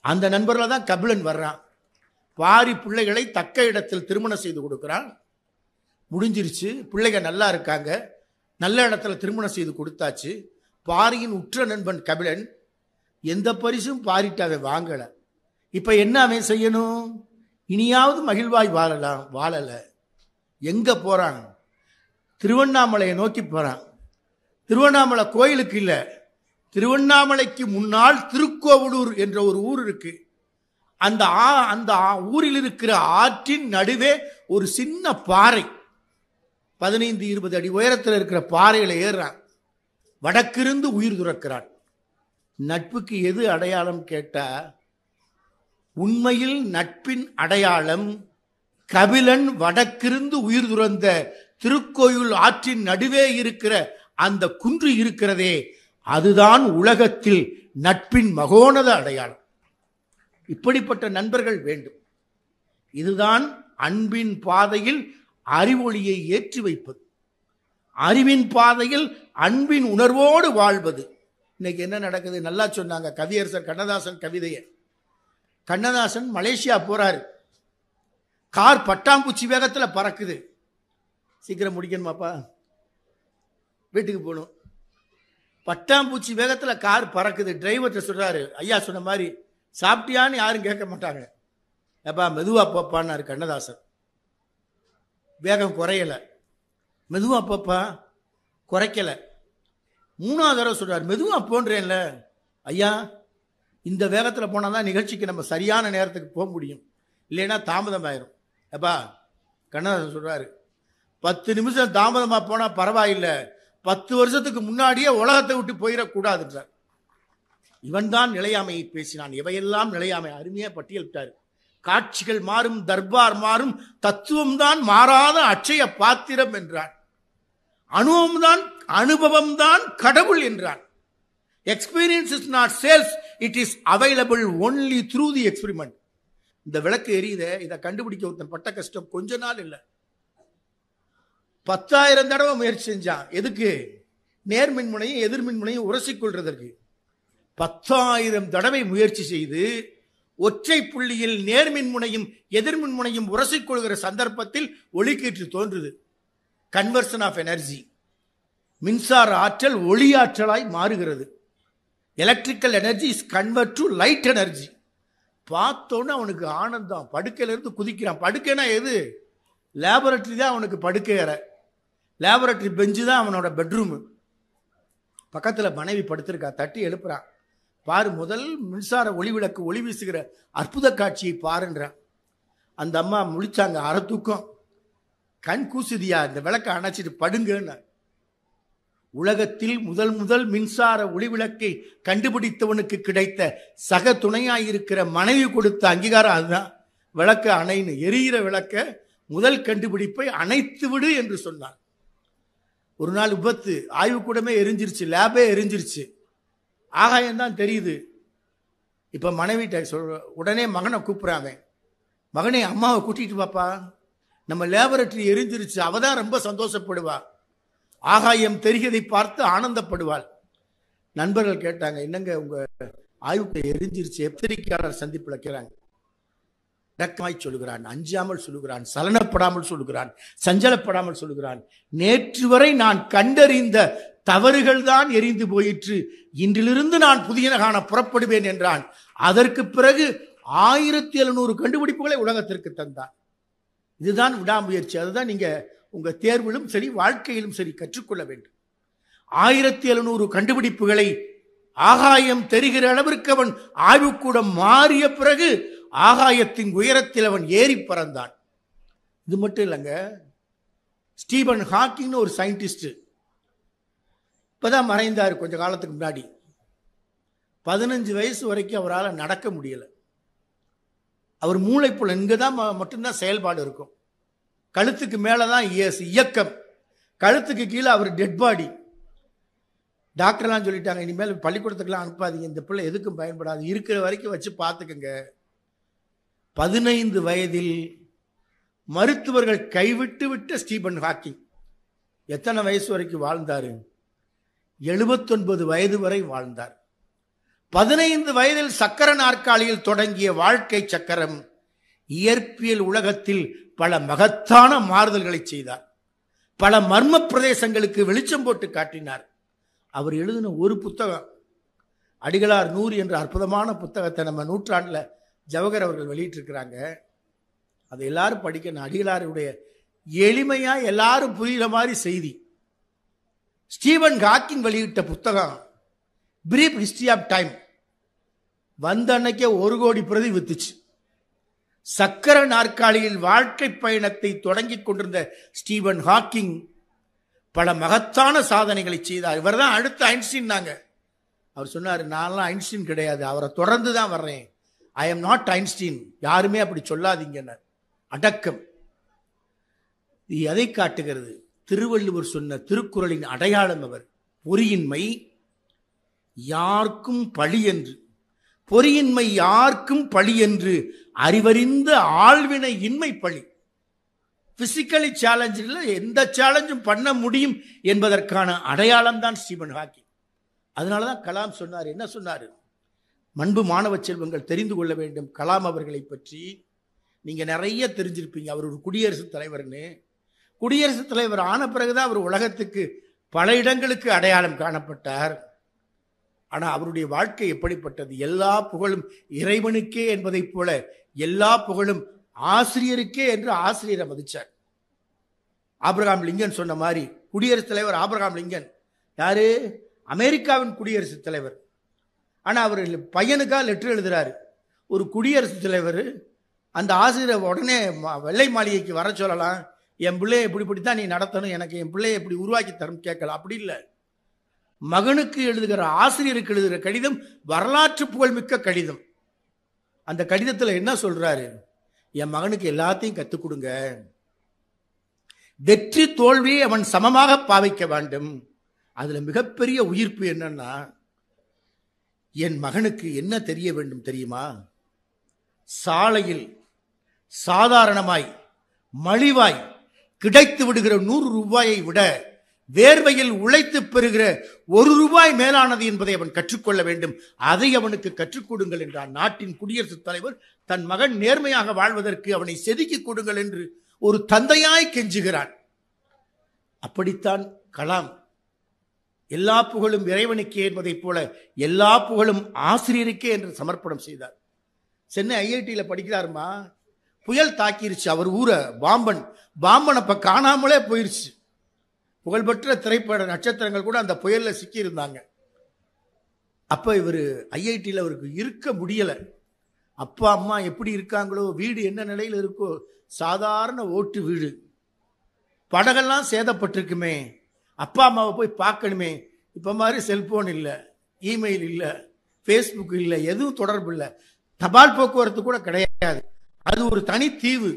அந்த நண்பர்ல தான் கபிலன் வர்றான். பாரி பிள்ளைகளை தக்க இடத்தில் திருமணம் செய்து கொடுக்கிறான். முடிஞ்சிருச்சு, பிள்ளைங்க நல்லா இருக்காங்க, நல்ல இடத்துல திருமணம் செய்து கொடுத்தாச்சு. பாரியின் உற்ற நண்பன் கபிலன் எந்த பரிசும் பாரிட்டாவை வாங்கல. இப்ப என்ன அவன் செய்யணும்? இனியாவது மகிழ்வாய் வாழலாம், வாழல. எங்க போறான்? திருவண்ணாமலையை நோக்கி போறான். திருவண்ணாமலை கோயிலுக்கு இல்ல, திருவண்ணாமலைக்கு முன்னால் திருக்கோவலூர் என்ற ஒரு ஊர் இருக்கு. அந்த ஊரில் இருக்கிற ஆற்றின் நடுவே ஒரு சின்ன பாறை, 15-20 அடி உயரத்தில் இருக்கிற பாறையில ஏறுறான். வடக்கிருந்து உயிர் துறக்கிறான். நட்புக்கு எது அடையாளம் கேட்டா, உண்மையில் நட்பின் அடையாளம் கபிலன் வடக்கிருந்து உயிர் துறந்த திருக்கோயில் ஆற்றின் நடுவே இருக்கிற அந்த குன்று இருக்கிறதே, அதுதான் உலகத்தில் நட்பின் மகோனத அடையாளம். இப்படிப்பட்ட நண்பர்கள் வேண்டும். இதுதான் அன்பின் பாதையில் அறிவொளியை ஏற்றி வைப்பது, அறிவின் பாதையில் அன்பின் உணர்வோடு வாழ்வது. இன்னைக்கு என்ன நடக்குது? நல்லா சொன்னாங்க கவியரசர் கண்ணதாசன் கவிதையை. கண்ணதாசன் மலேசியா போறாரு, கார் பட்டாம்பூச்சி வேகத்தில் பறக்குது. சீக்கிரம் முடிக்கணுமாப்பா, வீட்டுக்கு போகணும். பட்டாம்பூச்சி வேகத்தில் கார் பறக்குது. டிரைவர்கிட்ட சொல்றாரு, ஐயா சொன்ன மாதிரி சாப்பிட்டியான்னு யாரும் கேட்க மாட்டாங்க. ஏப்பா மெதுவா போப்பான்னாரு கண்ணதாசன். வேகம் குறையல, மெதுவா போப்பா, குறைக்கல. 3வது தடவை சொல்றாரு, மெதுவா போன்றேன்ல ஐயா, இந்த வேகத்தில் போனாதான் நிகழ்ச்சிக்கு நம்ம சரியான நேரத்துக்கு போக முடியும், இல்லைன்னா தாமதம் ஆயிரும். ஏப்பா கண்ணதாசன் சொல்றாரு, 10 நிமிஷம் தாமதமா போனா பரவாயில்லை, 10 வருஷத்துக்கு முன்னாடியே உலகத்தை விட்டு போயிடக்கூடாதுன்றார். இவன் தான் நிலையாமையை பேசினான். இவையெல்லாம் நிலையாமை. அருமையா பட்டியலிட்டார். காட்சிகள் மாறும், தர்பார் மாறும், தத்துவம் தான் மாறாத அட்சய பாத்திரம் என்றான். அனுபவம் தான் கடவுள் என்றான். Experience is not sales, it is available only through the experiment. இந்த விளக்கு எரியுதே, இதை கண்டுபிடிக்க ஒருத்தன் பட்ட கஷ்டம் கொஞ்ச நாள் இல்லை, 10,000 தடவை முயற்சி செஞ்சான். எதுக்கு? நேர்மின்முனையும் எதிர்மின்முனையும் உரசிக்கொள்றதற்கு. 10,000 தடவை முயற்சி செய்து ஒற்றை புள்ளியில் நேர்மின்முனையும் எதிர்மின்முனையும் உரசிக்கொள்கிற சந்தர்ப்பத்தில் ஒளிக்கீற்று தோன்றுது. Conversion of energy. மின்சார ஆற்றல் ஒளி ஆற்றலாய் மாறுகிறது. Electrical energy is convert to light energy. பார்த்தோன்னு அவனுக்கு ஆனந்தம், படுக்கையில இருந்து குதிக்கிறான். படுக்கைனா எது? லேபரட்டரி தான் அவனுக்கு படுக்கை அறை, லேபரட்டரி பெஞ்சு தான் அவனோட பெட்ரூம். பக்கத்துல மனைவி படுத்திருக்கா, தட்டி எழுப்புறான். பாரு, முதல் மின்சார ஒளி விளக்கு ஒளி வீசுகிற அற்புத காட்சியை பாருன்றான். அந்த அம்மா முழிச்சாங்க, அரை தூக்கம். கண் கூசுதியா, இந்த விளக்கை அணைச்சிட்டு படுங்கன்னு. உலகத்தில் முதல் மின்சார ஒளி விளக்கை கண்டுபிடித்தவனுக்கு கிடைத்த சக துணையாயிருக்கிற மனைவி கொடுத்த அங்கீகாரம் அதுதான். விளக்க அணைன்னு, எரிகிற விளக்க முதல் கண்டுபிடிப்பை அணைத்து விடு என்று சொன்னார். ஒரு நாள் விபத்து, ஆய்வுக்கூடமே எரிஞ்சிருச்சு, லேபே எரிஞ்சிருச்சு, ஆகாயம் தான் தெரியுது. இப்ப மனைவிட்ட சொல்ற, உடனே மகனை கூப்பிடுறாங்க, மகனே அம்மாவை கூட்டிட்டு பாப்பா, நம்ம லேபரட்டரி எரிஞ்சிருச்சு. அவதான் ரொம்ப சந்தோஷப்படுவா, ஆகாயம் தெரிகிறதை பார்த்து ஆனந்தப்படுவாள். நண்பர்கள் கேட்டாங்க, என்னங்க உங்க ஆய்வுக்கு எரிஞ்சிருச்சு? எச்சரிக்கையாளர் சந்திப்பு வைக்கிறாங்க. அடக்கமாய் சொல்லுகிறான், அஞ்சாமல் சொல்லுகிறான், சலனப்படாமல் சொல்லுகிறான், சஞ்சலப்படாமல் சொல்லுகிறான். நேற்று வரை நான் கண்டறிந்த தவறுகள் தான் எரிந்து போயிற்று, இன்றிலிருந்து நான் புதியன காண புறப்படுவேன் என்றான். அதற்கு பிறகு 1700 கண்டுபிடிப்புகளை உலகத்திற்கு தந்தான். இதுதான் விடாமுயற்சி. அதுதான் நீங்க உங்க தேர்விலும் சரி வாழ்க்கையிலும் சரி கற்றுக்கொள்ள வேண்டும். 1700 கண்டுபிடிப்புகளை ஆகாயம் தெரிகிற அளவிற்கு அவன் ஆய்வுக்கூடம் மாறிய பிறகு ஆகாயத்தின் உயரத்தில் அவன் ஏறி பறந்தான். இது மட்டும் இல்லைங்க, ஸ்டீபன் ஹாக்கிங்னு ஒரு சயின்டிஸ்ட் இப்பதான் மறைந்தார் கொஞ்ச காலத்துக்கு முன்னாடி. 15 வயசு வரைக்கும் அவரால் நடக்க முடியல. அவர் மூளைப்புல இங்கதான் மட்டும்தான் செயல்பாடு இருக்கும், கழுத்துக்கு மேலதான் இயக்கம், கழுத்துக்கு கீழே அவர் டெட் பாடி. டாக்டர்லாம் சொல்லிட்டாங்க, இனிமேல் பள்ளிக்கூடத்துக்குலாம் அனுப்பாதீங்க, இந்த பிள்ளை எதுக்கும் பயன்படாது, இருக்கிற வரைக்கும் வச்சு பார்த்துக்கங்க. 15 வயதில் மருத்துவர்கள் கைவிட்டு விட்ட ஸ்டீபன் ஹாக்கிங் எத்தனை வயசு வரைக்கும் வாழ்ந்தாரு? 79 வயது வரை வாழ்ந்தார். 15 வயதில் சக்கர நாற்காலியில் தொடங்கிய வாழ்க்கை சக்கரம் இயற்பியல் உலகத்தில் பல மகத்தான மாறுதல்களை செய்தார். பல மர்ம பிரதேசங்களுக்கு வெளிச்சம் போட்டு காட்டினார். அவர் எழுதின ஒரு புத்தகம், அடிகளார் 100 என்ற அற்புதமான புத்தகத்தை நம்ம நூற்றாண்டுல ஜவஹர் அவர்கள் வெளியிட்டிருக்கிறாங்க. அதை எல்லாரும் படிக்கணும். அடிகளாருடைய எளிமையா எல்லாரும் புரிகிற மாதிரி செய்தி. ஸ்டீவன் ஹாக்கிங் வெளியிட்ட புத்தகம் பிரீஃப் ஹிஸ்டரி ஆஃப் டைம் வந்த அன்னைக்கே 1 கோடி பிரதி வித்துச்சு. சக்கர நாற்காலியில் வாழ்க்கை பயணத்தை தொடங்கி கொண்டிருந்த ஸ்டீவன் ஹாக்கிங் பல மகத்தான சாதனைகளை செய்தார். இவர் தான் அடுத்த ஐன்ஸ்டீன். அவர் சொன்னார், நான்லாம் ஐன்ஸ்டீன் கிடையாது, அவரை தொடர்ந்து தான் வர்றேன். ஐ எம் நாட் ஐன்ஸ்டீன், யாருமே அப்படி சொல்லாதீங்க. அடக்கம். இது எதை காட்டுகிறது? திருவள்ளுவர் சொன்ன திருக்குறளின் அடையாளம். அவர் பொறியின்மை யாருக்கும் பழி என்று, பொறியின்மை யாருக்கும் பழி என்று அறிவறிந்த ஆழ்வினை இன்மை பழி. பிசிக்கலி சேலஞ்ச் இல்லை, எந்த சேலஞ்சும் பண்ண முடியும் என்பதற்கான அடையாளம் தான் ஸ்டீவன் ஹாக்கிங். அதனாலதான் கலாம் சொன்னார். என்ன சொன்னார்? அன்பு மாணவ செல்வங்கள் தெரிந்து கொள்ள வேண்டும் கலாம் அவர்களை பற்றி. நீங்க நிறைய தெரிஞ்சிருப்பீங்க. அவர் ஒரு குடியரசுத் தலைவர்னு. குடியரசுத் தலைவர் ஆன பிறகுதான் அவர் உலகத்துக்கு பல இடங்களுக்கு அடையாளம் காணப்பட்டார். ஆனா அவருடைய வாழ்க்கை எப்படிப்பட்டது? எல்லா புகழும் இறைவனுக்கே என்பதை போல எல்லா புகழும் ஆசிரியருக்கே என்று ஆசிரியரை மதிச்சார். ஆபிரகாம் லிங்கன் சொன்ன மாதிரி குடியரசுத் தலைவர் ஆபிரகாம் லிங்கன் யாரு? அமெரிக்காவின் குடியரசுத் தலைவர். ஆனா அவர் பையனுக்கா லெட்டர் எழுதுறாரு. ஒரு குடியரசுத் தலைவர் அந்த ஆசிரியரை உடனே வெள்ளை மாளிகைக்கு வர சொல்லலாம், என் பிள்ளைய இப்படித்தான் நீ நடத்தணும், எனக்கு என் பிள்ளைய எப்படி உருவாக்கி தரும் கேட்கலாம். அப்படி இல்லை. மகனுக்கு எழுதுகிற ஆசிரியருக்கு எழுதுகிற கடிதம் வரலாற்று புகழ்மிக்க கடிதம். அந்த கடிதத்தில் என்ன சொல்றாரு? என் மகனுக்கு எல்லாத்தையும் கத்துக் கொடுங்க, வெற்றி தோல்வியை அவன் சமமாக பாவிக்க வேண்டும். அதுல மிகப்பெரிய உயிர்ப்பு என்னன்னா, என் மகனுக்கு என்ன தெரிய வேண்டும் தெரியுமா? சாலையில் சாதாரணமாய் மலிவாய் கிடைத்து விடுகிற 100 ரூபாயை விட வேர்வையில் உழைத்து பெறுகிற 1 ரூபாய் மேலானது என்பதை அவன் கற்றுக்கொள்ள வேண்டும். அதை அவனுக்கு கற்றுக் கொடுங்கள் என்றார். நாட்டின் குடியரசுத் தலைவர் தன் மகன் நேர்மையாக வாழ்வதற்கு அவனை செதுக்கி கொடுங்கள் என்று ஒரு தந்தையாய் கெஞ்சுகிறான். அப்படித்தான் கலாம் எல்லா புகழும் இறைவனுக்கே என்பதைப் போல எல்லா புகழும் ஆசிரியருக்கே என்று சமர்ப்பணம் செய்தார். சென்னை IIT படிக்கிறாருமா, புயல் தாக்கிருச்சு அவர் ஊரை. பாம்பன் அப்ப காணாமலே போயிருச்சு. புகழ்பெற்ற திரைப்பட நட்சத்திரங்கள் கூட அந்த புயல்ல சிக்கி இருந்தாங்க. அப்ப இவர் IIT அவருக்கு இருக்க முடியல. அப்பா அம்மா எப்படி இருக்காங்களோ, வீடு என்ன நிலையில் இருக்கோ, சாதாரண ஓட்டு வீடு, படகெல்லாம் சேதப்பட்டிருக்குமே, அப்பா அம்மாவை போய் பார்க்கணுமே. இப்ப மாதிரி செல்போன் இல்லை, இமெயில் இல்லை, ஃபேஸ்புக் இல்லை, எதுவும் தொடர்பு இல்லை, தபால் போக்குவரத்து கூட கிடையாது. அது ஒரு தனி தீவு.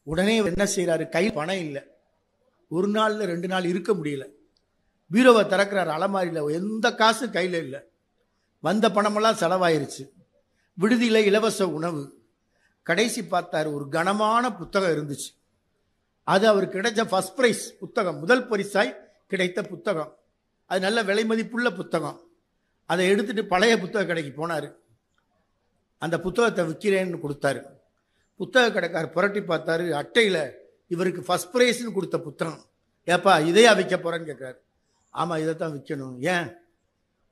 உடனே என்ன செய்யறாரு? கையில் பணம் இல்லை, 1 நாள்ல 2 நாள் இருக்க முடியல. பீரோவை திறக்கிறார், அலமாரியில் எந்த காசும் கையில் இல்லை. வந்த பணமெல்லாம் செலவாயிருச்சு. விடுதியில இலவச உணவு. கடைசி பார்த்தாரு, ஒரு கனமான புத்தகம் இருந்துச்சு. அது அவருக்கு கிடைச்ச ஃபர்ஸ்ட் பிரைஸ் புத்தகம், முதல் பரிசாய் கிடைத்த புத்தகம். அது நல்ல விலை மதிப்புள்ள புத்தகம். அதை எடுத்துட்டு பழைய புத்தக கடைக்கு போனாரு. அந்த புத்தகத்தை விற்கிறேன்னு கொடுத்தாரு. புத்தக கடைக்காரர் புரட்டி பார்த்தாரு, அட்டையில இவருக்கு ஃபர்ஸ்ட் பிரைஸ்ன்னு கொடுத்த புத்தகம். ஏப்பா இதையா விற்க போறேன்னு கேட்கிறாரு. ஆமா, இதைத்தான் விற்கணும். ஏன்?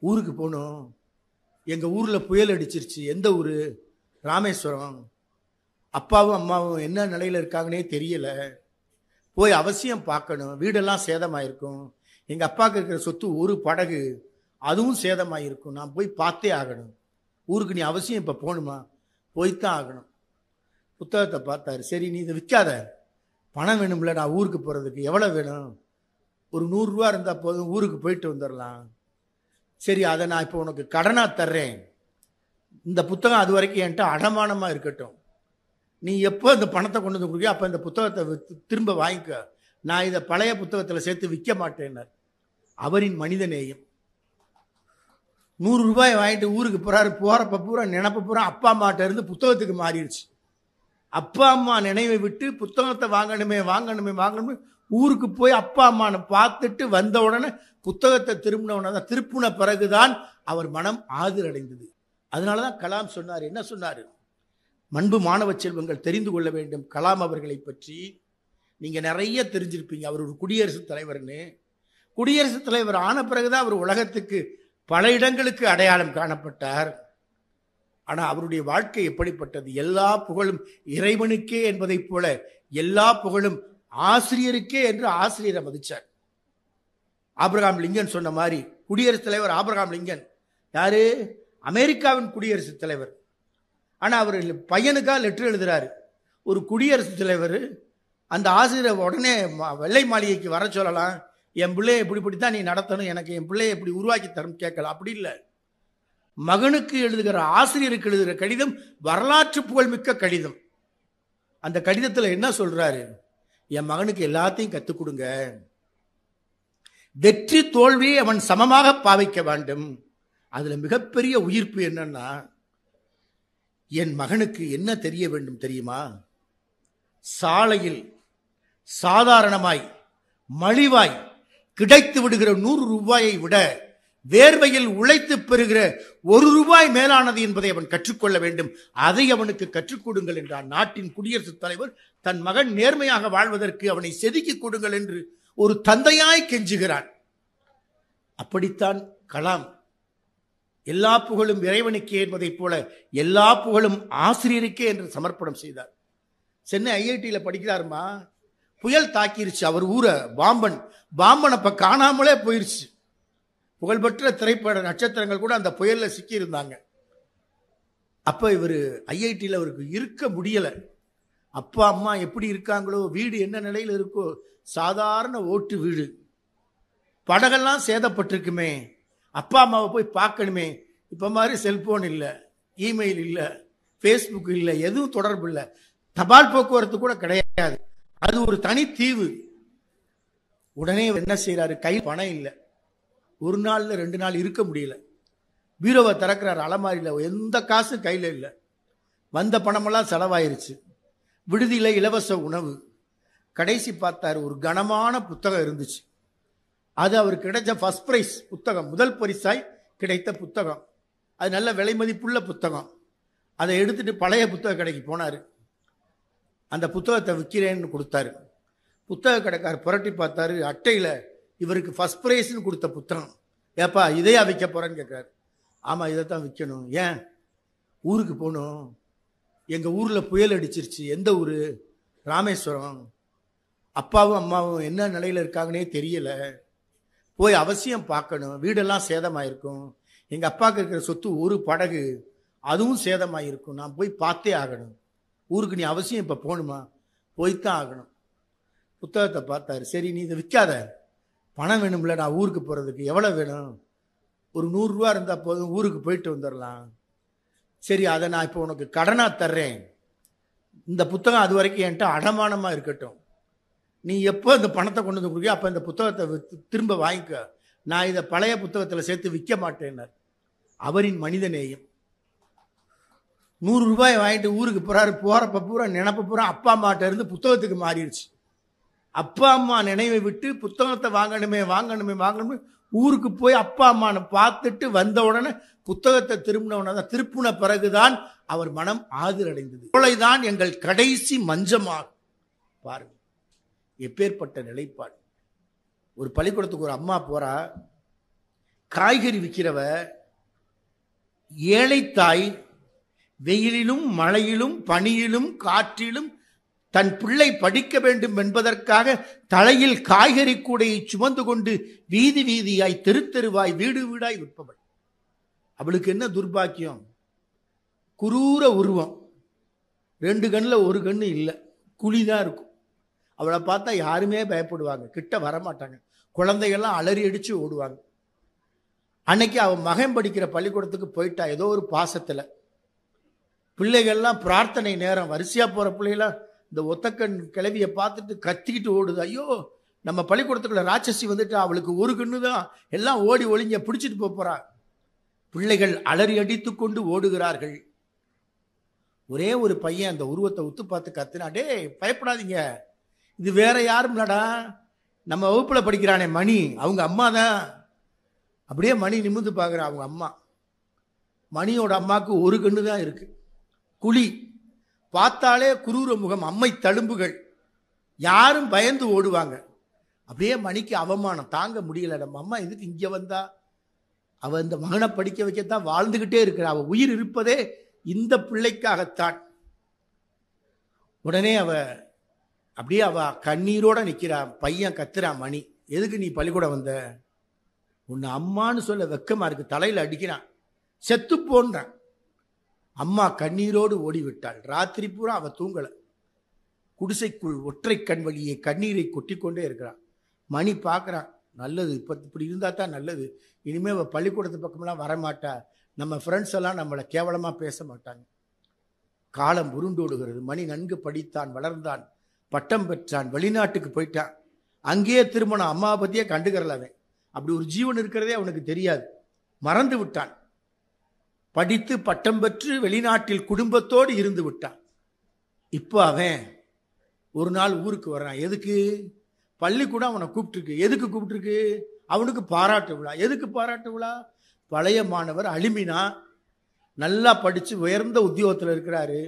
ஊருக்கு போகணும். எங்க ஊர்ல புயல் அடிச்சிருச்சு. எந்த ஊரு? ராமேஸ்வரம். அப்பாவும் அம்மாவும் என்ன நிலையில இருக்காங்கன்னே தெரியல, போய் அவசியம் பார்க்கணும். வீடெல்லாம் சேதமாயிருக்கும். எங்க அப்பாவுக்கு இருக்கிற சொத்து ஒரு படகு, அதுவும் சேதமாயிருக்கும். நான் போய் பார்த்தே ஆகணும். ஊருக்கு நீ அவசியம் இப்ப போகணுமா? போய்த்தான் ஆகணும். புத்தகத்தை பார்த்தாரு. சரி, நீ இதை விற்காத, பணம் வேணும்ல, நான் ஊருக்கு போறதுக்கு எவ்வளவு வேணும்? ஒரு 100 ரூபா இருந்தா போதும், ஊருக்கு போயிட்டு வந்துடலாம். சரி, அதை நான் இப்போ உனக்கு கடனா தர்றேன். இந்த புத்தகம் அது வரைக்கும் என்கிட்ட அடமானமா இருக்கட்டும். நீ எப்போ இந்த பணத்தை கொண்டு வந்து கொடுக்க, அப்ப இந்த புத்தகத்தை திரும்ப வாங்கிக்க. நான் இதை பழைய புத்தகத்தில் சேர்த்து விற்க மாட்டேன்னார். அவரின் மனித நேயம். 100 ரூபாய் வாங்கிட்டு ஊருக்கு போறாரு. போறப்ப பூரா நினைப்ப பூரா அப்பா அம்மாட்ட இருந்து புத்தகத்துக்கு மாறிடுச்சு. அப்பா அம்மா நினைவை விட்டு புத்தகத்தை வாங்கணுமே ஊருக்கு போய் அப்பா அம்மானை பார்த்துட்டு வந்த உடனே புத்தகத்தை திருப்பின பிறகுதான் அவர் மனம் ஆதிரடைந்தது. அதனாலதான் கலாம் சொன்னார். என்ன சொன்னாரு? அன்பு மாணவ செல்வங்கள் தெரிந்து கொள்ள வேண்டும் கலாம் அவர்களை பற்றி. நீங்க நிறைய தெரிஞ்சிருப்பீங்க. அவர் ஒரு குடியரசுத் தலைவர்னு. குடியரசுத் தலைவர் ஆன பிறகுதான் அவர் உலகத்துக்கு பல இடங்களுக்கு அடையாளம் காணப்பட்டார். ஆனா அவருடைய வாழ்க்கை எப்படிப்பட்டது? எல்லா புகழும் இறைவனுக்கே என்பதைப் போல எல்லா புகழும் ஆசிரியருக்கே என்று ஆசிரியரை மதிச்சார். ஆபிரகாம் லிங்கன் சொன்ன மாதிரி குடியரசுத் தலைவர் ஆபிரகாம் லிங்கன் யாரு? அமெரிக்காவின் குடியரசுத் தலைவர். ஆனா அவர் பையனுக்கா லெட்டர் எழுதுறாரு. ஒரு குடியரசுத் தலைவர் அந்த ஆசிரியர் உடனே வெள்ளை மாளிகைக்கு வர சொல்லலாம், என் பிள்ளைய இப்படித்தான் நீ நடத்தணும், எனக்கு என் பிள்ளைய எப்படி உருவாக்கி தரும் கேட்கலாம். அப்படி இல்லை. மகனுக்கு எழுதுகிற ஆசிரியருக்கு எழுதுகிற கடிதம் வரலாற்று புகழ்மிக்க கடிதம். அந்த கடிதத்தில் என்ன சொல்றாரு? என் மகனுக்கு எல்லாத்தையும் கத்துக் கொடுங்க, வெற்றி தோல்வியை அவன் சமமாக பாவிக்க வேண்டும். அதுல மிகப்பெரிய உயிர்ப்பு என்னன்னா, என் மகனுக்கு என்ன தெரிய வேண்டும் தெரியுமா? சாலையில் சாதாரணமாய் மலிவாய் கிடைத்து விடுகிற 100 ரூபாயை விட வேர்வையில் உழைத்து பெறுகிற 1 ரூபாய் மேலானது என்பதை அவன் கற்றுக்கொள்ள வேண்டும். அதை அவனுக்கு கற்றுக் கொடுங்கள் என்றார். நாட்டின் குடியரசுத் தலைவர் தன் மகன் நேர்மையாக வாழ்வதற்கு அவனை செதுக்கிக் கொடுங்கள் என்று ஒரு தந்தையாய் கெஞ்சுகிறான். அப்படித்தான் கலாம் எல்லா புகழும் இறைவனுக்கே என்பதைப் போல எல்லா புகழும் ஆசிரியருக்கே என்று சமர்ப்பணம் செய்தார். சென்னை ஐஐடியில் படிக்கிறாருமா, புயல் தாக்கிருச்சு அவர் ஊரை. பாம்பன் அப்ப காணாமலே போயிருச்சு. புகழ்பெற்ற திரைப்பட நட்சத்திரங்கள் கூட அந்த புயல்ல சிக்கி இருந்தாங்க. அப்ப இவர் ஐஐடியில் அவருக்கு இருக்க முடியல. அப்பா அம்மா எப்படி இருக்காங்களோ, வீடு என்ன நிலையில் இருக்கோ, சாதாரண ஓட்டு வீடு, படகெல்லாம் சேதப்பட்டிருக்குமே, அப்பா அம்மாவை போய் பார்க்கணுமே. இப்ப மாதிரி செல்போன் இல்லை, இமெயில் இல்லை, ஃபேஸ்புக் இல்லை, எதுவும் தொடர்பு இல்லை, தபால் போக்குவரத்து கூட கிடையாது. அது ஒரு தனி தீவு. உடனே என்ன செய்யறாரு? கையில் பணம் இல்லை, 1 நாள்ல 2 நாள் இருக்க முடியல. பீரோவை திறக்கிறார், அலமாரியில் எந்த காசும் கையில் இல்லை. வந்த பணமெல்லாம் செலவாயிருச்சு. விடுதியில் இலவச உணவு. கடைசி பார்த்தாரு, ஒரு கனமான புத்தகம் இருந்துச்சு. அது அவருக்கு கிடைச்ச ஃபர்ஸ்ட் பிரைஸ் புத்தகம், முதல் பரிசாய் கிடைத்த புத்தகம். அது நல்ல விலை மதிப்புள்ள புத்தகம். அதை எடுத்துட்டு பழைய புத்தக கடைக்கு போனார். அந்த புத்தகத்தை விற்கிறேன்னு கொடுத்தாரு. புத்தக கடைக்காரர் புரட்டி பார்த்தாரு, அட்டையில் இவருக்கு ஃபர்ஸ்ட் பிரைஸ்ன்னு கொடுத்த புத்தகம். ஏப்பா இதையா விற்க போறேன்னு கேட்கிறாரு. ஆமா, இதைத்தான் விற்கணும். ஏன்? ஊருக்கு போகணும். எங்க ஊர்ல புயல் அடிச்சிருச்சு. எந்த ஊரு? ராமேஸ்வரம். அப்பாவும் அம்மாவும் என்ன நிலையில இருக்காங்கன்னே தெரியல, போய் அவசியம் பார்க்கணும். வீடெல்லாம் சேதமாயிருக்கும். எங்க அப்பாவுக்கு இருக்கிற சொத்து ஒரு படகு, அதுவும் சேதமாயிருக்கும். நான் போய் பார்த்தே ஆகணும். ஊருக்கு நீ அவசியம் இப்ப போகணுமா? போய்த்தான் ஆகணும். புத்தகத்தை பார்த்தாரு. சரி, நீ இதை விற்காத, பணம் வேணும்ல, நான் ஊருக்கு போறதுக்கு எவ்வளவு வேணும்? ஒரு 100 ரூபா இருந்தா போதும், ஊருக்கு போயிட்டு வந்துடலாம். சரி, அதை நான் இப்போ உனக்கு கடனா தர்றேன். இந்த புத்தகம் அது வரைக்கும் என்கிட்ட அடமானமா இருக்கட்டும். நீ எப்போ இந்த பணத்தை கொண்டு வந்து கொடுக்க, அப்ப இந்த புத்தகத்தை திரும்ப வாங்கிக்க. நான் இதை பழைய புத்தகத்தில் சேர்த்து விற்க மாட்டேன்னார். அவரின் மனிதநேயம். 100 ரூபாய் வாங்கிட்டு ஊருக்கு போறாரு. போறப்ப பூரா நினைப்ப பூரா அப்பா அம்மாட்ட இருந்து புத்தகத்துக்கு மாறிடுச்சு. அப்பா அம்மா நினைவை விட்டு புத்தகத்தை வாங்கணுமே ஊருக்கு போய் அப்பா அம்மானை பார்த்துட்டு வந்த உடனே புத்தகத்தை திருப்பின பிறகுதான் அவர் மனம் ஆதிரடைந்தது. கொலைதான் எங்கள் கடைசி மஞ்சமாக. பாருங்க எப்பேற்பட்ட நிலைப்பாடு. ஒரு பள்ளிக்கூடத்துக்கு ஒரு அம்மா போறா. காய்கறி விற்கிறவ ஏழை தாய் வெயிலிலும் மழையிலும் பனியிலும் காற்றிலும் தன் பிள்ளை படிக்க வேண்டும் என்பதற்காக தலையில் காய்கறி கூடையை சுமந்து கொண்டு வீதி வீதியாய் தெரு தெருவாய் வீடு வீடாய் விற்பவள். அவளுக்கு என்ன துர்பாக்கியம்? குரூர உருவம், 2 கண்ணில் 1 கண்ணு இல்லை, குழிதான் இருக்கும். அவளை பார்த்தா யாருமே பயப்படுவாங்க, கிட்ட வரமாட்டாங்க. குழந்தைகள்லாம் அலறி அடிச்சு ஓடுவாங்க. அன்னைக்கு அவன் மகன் படிக்கிற பள்ளிக்கூடத்துக்கு போயிட்டா. ஏதோ ஒரு பாசத்துல பிள்ளைகள்லாம் பிரார்த்தனை நேரம் வரிசையா போற பிள்ளைகளாம் இந்த ஒத்தக்கண் கிளவியை பார்த்துட்டு கத்திக்கிட்டு ஓடுது. ஐயோ, நம்ம பள்ளிக்கூடத்துக்குள்ள ராட்சசி வந்துட்டு, அவளுக்கு 1 கண்ணு தான், எல்லாம் ஓடி ஒளிஞ்ச பிடிச்சிட்டு போறா. பிள்ளைகள் அலறி அடித்து கொண்டு ஓடுகிறார்கள். ஒரே ஒரு பையன் அந்த உருவத்தை உத்து பார்த்து கத்துனா, டே பயப்படாதீங்க, இது வேற யாரும் இல்லடா, நம்ம வகுப்புல படிக்கிறானே மணி, அவங்க அம்மா தான். அப்படியே மணி நிமிர்ந்து பார்க்குற அவங்க அம்மா. மணியோட அம்மாவுக்கு 1 கண்ணு தான் இருக்கு, குழி. பார்த்தாலே குரூர முகம், அம்மை தழும்புகள். யாரும் பயந்து ஓடுவாங்க. அப்படியே மணிக்கு அவமானம் தாங்க முடியல. நம்ம அம்மா எதுக்கு இங்க வந்தா? அவ இந்த மகனை படிக்க வைக்கத்தான் வாழ்ந்துகிட்டே இருக்கிற. அவ உயிர் இருப்பதே இந்த பிள்ளைக்காகத்தான். உடனே அவ கண்ணீரோட நிக்கிறா. பையன் கத்துறா, மணி எதுக்கு நீ பள்ளிக்கூடம் வந்த? உன்னை அம்மான்னு சொல்ல வெக்கமா இருக்கு. தலையில அடிக்கிறான். செத்து போன்றான். அம்மா கண்ணீரோடு ஓடிவிட்டாள். ராத்திரி பூரா அவ தூங்கல. குடிசைக்குள் ஒற்றை கண் வழியே கண்ணீரை கொட்டிக்கொண்டே இருக்கிறான். மணி பார்க்குறான். நல்லது, இப்போ இப்படி இருந்தால் தான் நல்லது. இனிமேல் அவள் பள்ளிக்கூடத்து பக்கமெல்லாம் வரமாட்டா. நம்ம ஃப்ரெண்ட்ஸ் எல்லாம் நம்மளை கேவலமாக பேச மாட்டாங்க. காலம் உருண்டோடுகிறது. மணி நன்கு படித்தான், வளர்ந்தான், பட்டம் பெற்றான், வெளிநாட்டுக்கு போயிட்டான். அங்கேயே திருமணம். அம்மாவை பற்றியே கண்டுக்கிறல அவன். அப்படி ஒரு ஜீவன் இருக்கிறதே அவனுக்கு தெரியாது. மறந்து விட்டான். படித்து பட்டம் பெற்று வெளிநாட்டில் குடும்பத்தோடு இருந்து விட்டான். இப்போ அவன் ஒரு நாள் ஊருக்கு வர்றான். எதுக்கு? பள்ளிக்கூடம் அவனை கூப்பிட்டுருக்கு. எதுக்கு கூப்பிட்டுருக்கு? அவனுக்கு பாராட்டு விழா. எதுக்கு பாராட்டு விழா? பழைய மாணவர் அலுமினா நல்லா படித்து உயர்ந்த உத்தியோகத்தில் இருக்கிறாரு.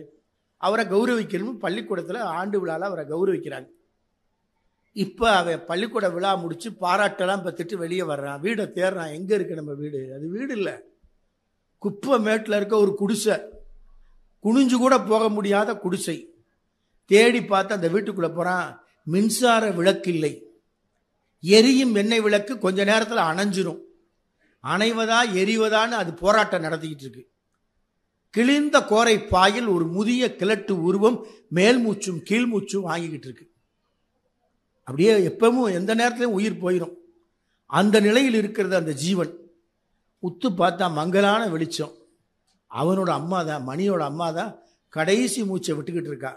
அவரை கௌரவிக்கணும். பள்ளிக்கூடத்தில் ஆண்டு விழாவில் அவரை கௌரவிக்கிறாங்க. இப்போ அவன் பள்ளிக்கூட விழா முடித்து பாராட்டெல்லாம் பெற்றுட்டு வெளியே வர்றான். வீடை தேடுறான். எங்கே இருக்கு நம்ம வீடு? அது வீடு இல்லை, குப்பை மேட்டில் இருக்க ஒரு குடிசை. குனிஞ்சு கூட போக முடியாத குடிசை. தேடி பார்த்து அந்த வீட்டுக்குள்ளே போகிறான். மின்சார விளக்கு இல்லை. எரியும் எண்ணெய் விளக்கு கொஞ்ச நேரத்தில் அணைஞ்சிரும். அணைவதா எரிவதான்னு அது போராட்டம் நடத்திக்கிட்டு இருக்கு. கிழிந்த கோரை பாயில் ஒரு முதிய கிழட்டு உருவம் மேல் மூச்சும் கீழ் மூச்சும் வாங்கிக்கிட்டு இருக்கு. அப்படியே எப்பவும் எந்த நேரத்திலையும் உயிர் போயிடும். அந்த நிலையில் இருக்கிறது அந்த ஜீவன். உத்து பார்த்தா மங்கலான வெளிச்சம். அவனோட அம்மா தான், மணியோட அம்மா தான் கடைசி மூச்சை விட்டுக்கிட்டு இருக்கா.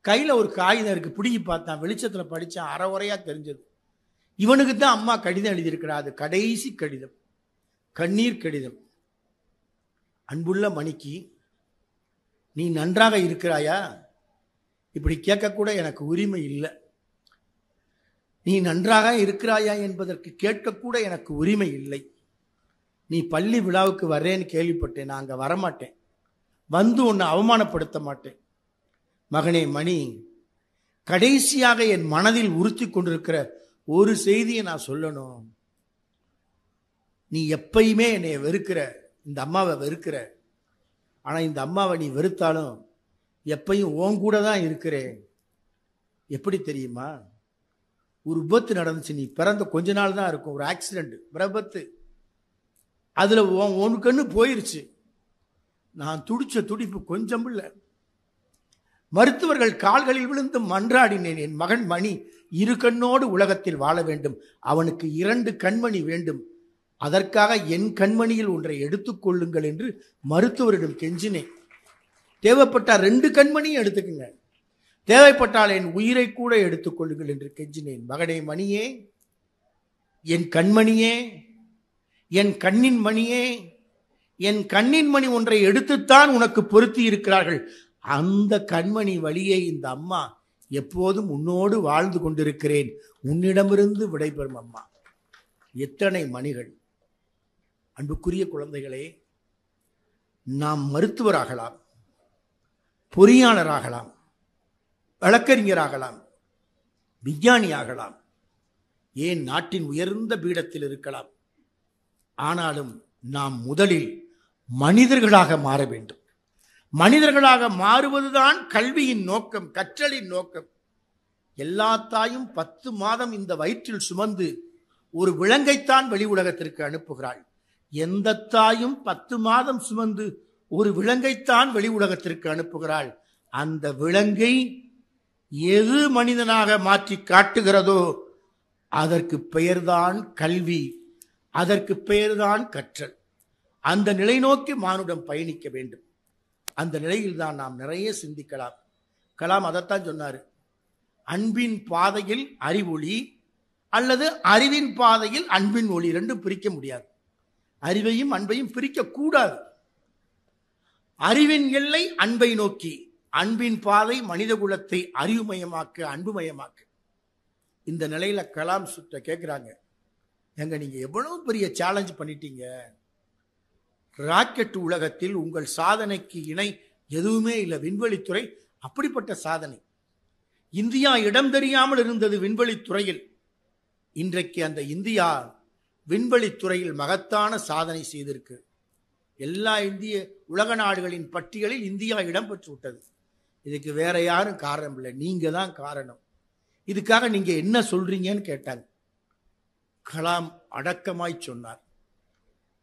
கையில் ஒரு காகிதம் இருக்கு. பிடிங்கி பார்த்தான். வெளிச்சத்தில் படித்தான். அறவுரையா தெரிஞ்சது. இவனுக்கு தான் அம்மா கடிதம் எழுதியிருக்கிறா. அது கடைசி கடிதம், கண்ணீர் கடிதம். அன்புள்ள மணிக்கு, நீ நன்றாக இருக்கிறாயா? இப்படி கேட்கக்கூட எனக்கு உரிமை இல்லை. நீ நன்றாக இருக்கிறாயா என்பதற்கு கேட்கக்கூட எனக்கு உரிமை இல்லை. நீ பள்ளி விழாவுக்கு வர்றேன்னு கேள்விப்பட்டேன். நான் அங்கே வரமாட்டேன். வந்து உன்னை அவமானப்படுத்த மாட்டேன். மகனே மணி, கடைசியாக என் மனதில் உறுத்தி கொண்டிருக்கிற ஒரு செய்தியை நான் சொல்லணும். நீ எப்பயுமே என்னை வெறுக்கிற, இந்த அம்மாவை வெறுக்கிற. ஆனால் இந்த அம்மாவை நீ வெறுத்தாலும் எப்பயும் உன் கூட தான் இருக்கிறேன். எப்படி தெரியுமா? ஒரு விபத்து நடந்துச்சு. நீ பிறந்த கொஞ்ச நாள் தான் இருக்கும். ஒரு ஆக்சிடென்ட், விபத்து. அதில் உனக்குன்னு போயிருச்சு. நான் துடிச்ச துடிப்பு கொஞ்சம் இல்லை. மருத்துவர்கள் கால்களில் விழுந்து மன்றாடினேன். என் மகன் மணி இரு கண்ணோடு உலகத்தில் வாழ வேண்டும். அவனுக்கு 2 கண்மணி வேண்டும். அதற்காக என் கண்மணியில் ஒன்றை எடுத்துக்கொள்ளுங்கள் என்று மருத்துவரிடம் கெஞ்சினேன். தேவைப்பட்டால் 2 கண்மணியும் எடுத்துக்குங்க. தேவைப்பட்டால் என் உயிரை கூட எடுத்துக்கொள்ளுங்கள் என்று கெஞ்சினேன். மகனே மணியே, என் கண்மணியே, என் கண்ணின் மணியே, என் கண்ணின் மணி ஒன்றை எடுத்துத்தான் உனக்கு பொருத்தி இருக்கிறார்கள். அந்த கண்மணி வழியே இந்த அம்மா எப்போதும் உன்னோடு வாழ்ந்து கொண்டிருக்கிறேன். உன்னிடமிருந்து விடைபெறும் அம்மா. எத்தனை மணிகள்! அன்புக்குரிய குழந்தைகளே, நாம் மருத்துவராகலாம், பொறியாளராகலாம், வழக்கறிஞராகலாம், விஞ்ஞானியாகலாம், ஏன் நாட்டின் உயர்ந்த பீடத்தில் இருக்கலாம். ஆனாலும் நாம் முதலில் மனிதர்களாக மாற வேண்டும். மனிதர்களாக மாறுவதுதான் கல்வியின் நோக்கம், கற்றலின் நோக்கம். எல்லா தாயும் 10 மாதம் இந்த வயிற்றில் சுமந்து ஒரு விலங்கைத்தான் வெளி உலகத்திற்கு அனுப்புகிறாள். எந்த தாயும் 10 மாதம் சுமந்து ஒரு விலங்கைத்தான் வெளி உலகத்திற்கு அனுப்புகிறாள். அந்த விலங்கை எது மனிதனாக மாற்றி காட்டுகிறதோ அதற்கு பெயர்தான் கல்வி, அதற்கு பெயர்தான் கற்றல். அந்த நிலை நோக்கி மானுடம் பயணிக்க வேண்டும். அந்த நிலையில் தான் நாம் நிறைய சிந்திக்கலாம். கலாம் அதைத்தான் சொன்னார். அன்பின் பாதையில் அறிவொளி அல்லது அறிவின் பாதையில் அன்பின் ஒளி, ரெண்டும் பிரிக்க முடியாது. அறிவையும் அன்பையும் பிரிக்க கூடாது. அறிவின் எல்லை அன்பை நோக்கி, அன்பின் பாதை மனித குலத்தை அறிவுமயமாக்க, அன்புமயமாக்க. இந்த நிலையில கலாம் சுட்ட கேட்கிறாங்க, எங்க நீங்க எவ்வளவு பெரிய சேலஞ்ச் பண்ணிட்டீங்க. ராக்கெட் உலகத்தில் உங்கள் சாதனைக்கு இணை எதுவுமே இல்லை. விண்வெளித்துறை அப்படிப்பட்ட சாதனை. இந்தியா இடம் தெரியாமல் இருந்தது விண்வெளித்துறையில். இன்றைக்கு அந்த இந்தியா விண்வெளித்துறையில் மகத்தான சாதனை செய்திருக்கு. எல்லா இந்திய உலக நாடுகளின் பட்டியலில் இந்தியா இடம் பெற்று விட்டது. இதுக்கு வேற யாரும் காரணம் இல்லை, நீங்க தான் காரணம். இதுக்காக நீங்க என்ன சொல்றீங்கன்னு கேட்டாங்க. கலாம் அடக்கமாய் சொன்னார்.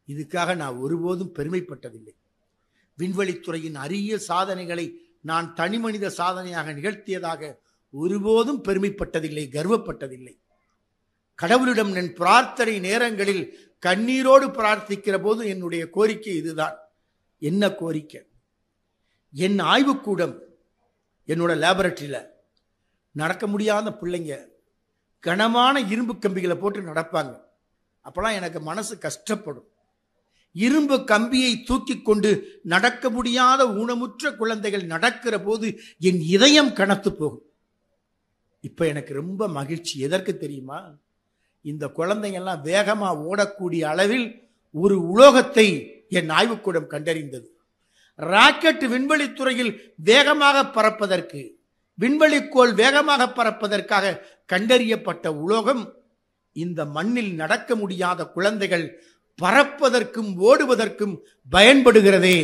இதுக்காக நான் ஒருபோதும் பெருமைப்பட்டதில்லை. விண்வெளித்துறையின் அரிய சாதனைகளை நான் தனிமனித சாதனையாக நிகழ்த்தியதாக ஒருபோதும் பெருமைப்பட்டதில்லை, கர்வப்பட்டதில்லை. கடவுளிடம் என் பிரார்த்தனை நேரங்களில் கண்ணீரோடு பிரார்த்திக்கிற போது என்னுடைய கோரிக்கை இதுதான். என்ன கோரிக்கை? என் ஆய்வுக்கூடம், என்னோட லேபரட்டரியில நடக்க முடியாத பிள்ளைங்க கனமான இரும்பு கம்பிகளை போட்டு நடப்பாங்க. அப்பெல்லாம் எனக்கு மனசு கஷ்டப்படும். இரும்பு கம்பியை தூக்கி கொண்டு நடக்க முடியாத ஊனமுற்ற குழந்தைகள் நடக்கிற போது என் இதயம் கனத்து போகும். இப்ப எனக்கு ரொம்ப மகிழ்ச்சி. எதற்கு தெரியுமா? இந்த குழந்தைங்கள்லாம் வேகமா ஓடக்கூடிய அளவில் ஒரு உலோகத்தை என் ஆய்வுக்கூடம் கண்டறிந்தது. ராக்கெட் விண்வெளித்துறையில் வேகமாக பறப்பதற்கு, விண்வெளிக்கோள் வேகமாக பறப்பதற்காக கண்டறியப்பட்ட உலோகம் இந்த மண்ணில் நடக்க முடியாத குழந்தைகள் பறப்பதற்கும் ஓடுவதற்கும் பயன்படுகிறதே.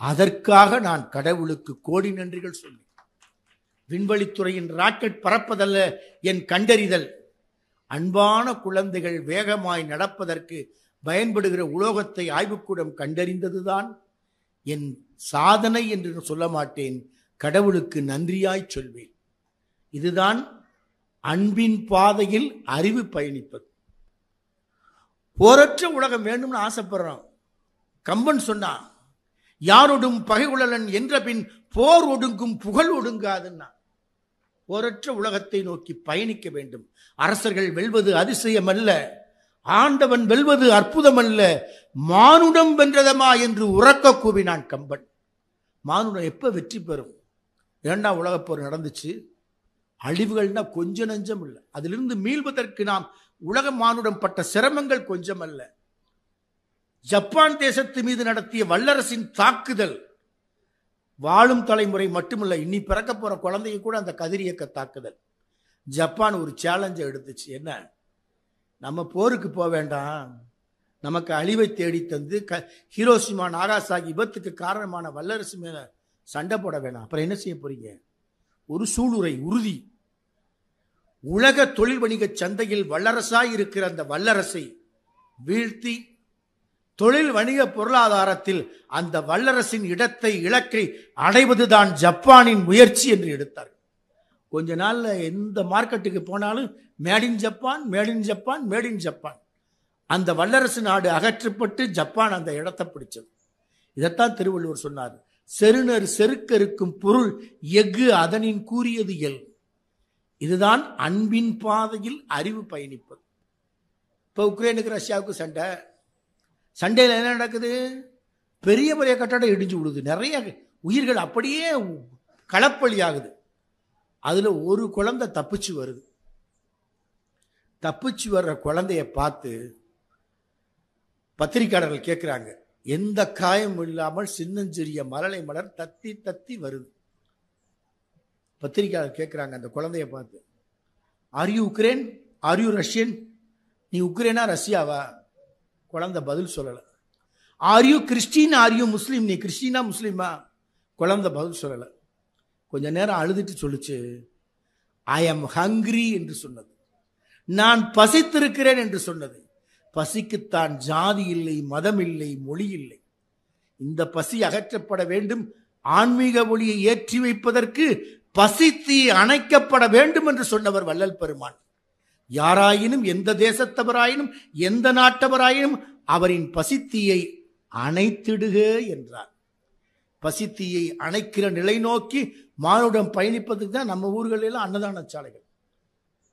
அதற்காக நான் கடவுளுக்கு கோடி நன்றிகள் சொன்னேன். விண்வெளித்துறையின் ராக்கெட் பறப்பதல்ல என் கண்டறிதல், அன்பான குழந்தைகள் வேகமாய் நடப்பதற்கு பயன்படுகிற உலோகத்தை ஆய்வுக்கூடம் கண்டறிந்ததுதான் என் சாதனை என்று சொல்ல மாட்டேன், கடவுளுக்கு நன்றியாய் சொல்வேன். இதுதான் அன்பின் பாதையில் அறிவு பயணிப்பது. போரற்ற உலகம் வேண்டும்னு ஆசைப்படுறோம். கம்பன் சொன்னான், யாரொடும் பகை உழலன் என்ற பின் போர் ஒடுங்கும் புகழ் ஒடுங்காதுன்னா. போரற்ற உலகத்தை நோக்கி பயணிக்க வேண்டும். அரசர்கள் வெல்வது அதிசயம் அல்ல, ஆண்டவன் வெல்வது அற்புதம் அல்ல, மானுடம் வென்றதமா என்று உறக்க கூவினான் கம்பன். மானுடம் எப்ப வெற்றி பெறும்? இரண்டாம் உலகப் போர் நடந்துச்சு. அழிவுகள்னா கொஞ்ச நஞ்சம் இல்லை. அதிலிருந்து மீள்வதற்கு நாம் உலக மானுடம் பட்ட சிரமங்கள் கொஞ்சம் அல்ல. ஜப்பான் தேசத்து மீது நடத்திய வல்லரசின் தாக்குதல் வாழும் தலைமுறை மட்டுமல்ல, இன்னி பிறக்க போற குழந்தைய கூட அந்த கதிரியக்க தாக்குதல். ஜப்பான் ஒரு சேலஞ்சை எடுத்துச்சு. என்ன? நம்ம போருக்கு போக வேண்டாம், நமக்கு அழிவை தேடி தந்து ஹிரோஷிமா நாகாசாகி விபத்துக்கு காரணமான வல்லரசு மேல சண்டை போட வேணாம். அப்புறம் என்ன செய்ய போறீங்க? ஒரு சூளுரை உறுதி. உலக தொழில் வணிக சந்தையில் வல்லரசாய் இருக்கிற அந்த வல்லரசை வீழ்த்தி தொழில் வணிக பொருளாதாரத்தில் அந்த வல்லரசின் இடத்தை, இலக்கை அடைவதுதான் ஜப்பானின் முயற்சி என்று எடுத்தார். கொஞ்ச நாள்ல எந்த மார்க்கெட்டுக்கு போனாலும் made in Japan, made in Japan, made in Japan. அந்த வல்லரசு நாடு அகற்றப்பட்டு ஜப்பான் அந்த இடத்தை பிடிச்சது. இதைத்தான் திருவள்ளுவர் சொன்னார், செருணர் செருக்கருக்கும் பொருள் எஃகு அதனின் கூறியது எல். இதுதான் அன்பின் பாதையில் அறிவு பயணிப்பது. இப்ப உக்ரைனுக்கு ரஷ்யாவுக்கு சண்டை. சண்டையில் என்ன நடக்குது? பெரிய பெரிய கட்டடம் இடிஞ்சு விடுது, நிறைய உயிர்கள் அப்படியே களப்பலியாகுது. அதுல ஒரு குழந்தை தப்பிச்சு வருது. தப்பிச்சு வர்ற குழந்தைய பார்த்து பத்திரிகையாளர்கள் கேட்கிறாங்க, எந்த காயம் இல்லாமல் சின்னஞ்சிறிய மரளை மலர் தத்தி தத்தி வருது. பத்திரிகையாளர் கேட்கிறாங்க அந்த குழந்தைய பார்த்து, are you Ukraine, are you Russian? நீ உக்ரைனா ரஷ்யாவா? குழந்தை பதில் சொல்லல. Are you Christian, are you Muslim? நீ கிறிஸ்டினா முஸ்லீமா? குழந்தை பதில் சொல்லல. கொஞ்ச நேரம் அழுதுட்டு சொல்லுச்சு, ஐ எம் ஹங்கிரி என்று சொன்னது. நான் பசித்திருக்கிறேன் என்று சொன்னது. பசிக்குத்தான் ஜாதி இல்லை, மதம் இல்லை, மொழி இல்லை. இந்த பசி அகற்றப்பட வேண்டும். ஆன்மீக ஒளியை ஏற்றி வைப்பதற்கு பசித்தி அணைக்கப்பட வேண்டும் என்று சொன்னவர் வள்ளல் பெருமான். யாராயினும், எந்த தேசத்தவராயினும், எந்த நாட்டவராயினும் அவரின் பசித்தீயை அணைத்திடுக என்றார். பசித்தீயை அணைக்கிற நிலை நோக்கி மானுடம் பயணிப்பதுக்கு தான் நம்ம ஊர்களில் அன்னதான சாலைகள்.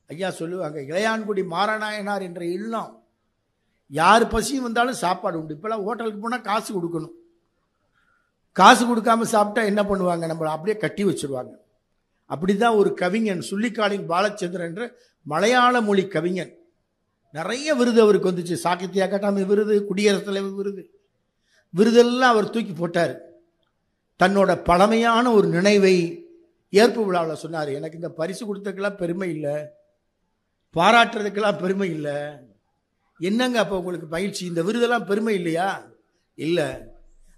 ஐயா சொல்லுவாங்க, இளையான்குடி மாரநாயனார் என்ற இல்லம், யார் பசியும் வந்தாலும் சாப்பாடு உண்டு. இப்பெல்லாம் ஹோட்டலுக்கு போனால் காசு கொடுக்கணும். காசு கொடுக்காம சாப்பிட்டா என்ன பண்ணுவாங்க? நம்மளை அப்படியே கட்டி வச்சிருவாங்க. அப்படிதான் ஒரு கவிஞன் சுள்ளிக்காலின் பாலச்சந்திரன் என்ற மலையாள மொழி கவிஞன், நிறைய விருது அவருக்கு வந்துச்சு. சாகித்ய அகாடமி விருது, குடியரசுத் தலைவர் விருது, விருதெல்லாம் அவர் தூக்கி போட்டார். தன்னோட பழமையான ஒரு நினைவை ஏற்பு விழாவில் சொன்னார், எனக்கு இந்த பரிசு கொடுத்ததுக்கெல்லாம் பெருமை இல்லை, பாராட்டுறதுக்கெல்லாம் பெருமை இல்லை. என்னங்க அப்போ உங்களுக்கு மகிழ்ச்சி? இந்த விருதெல்லாம் பெருமை இல்லையா? இல்லை.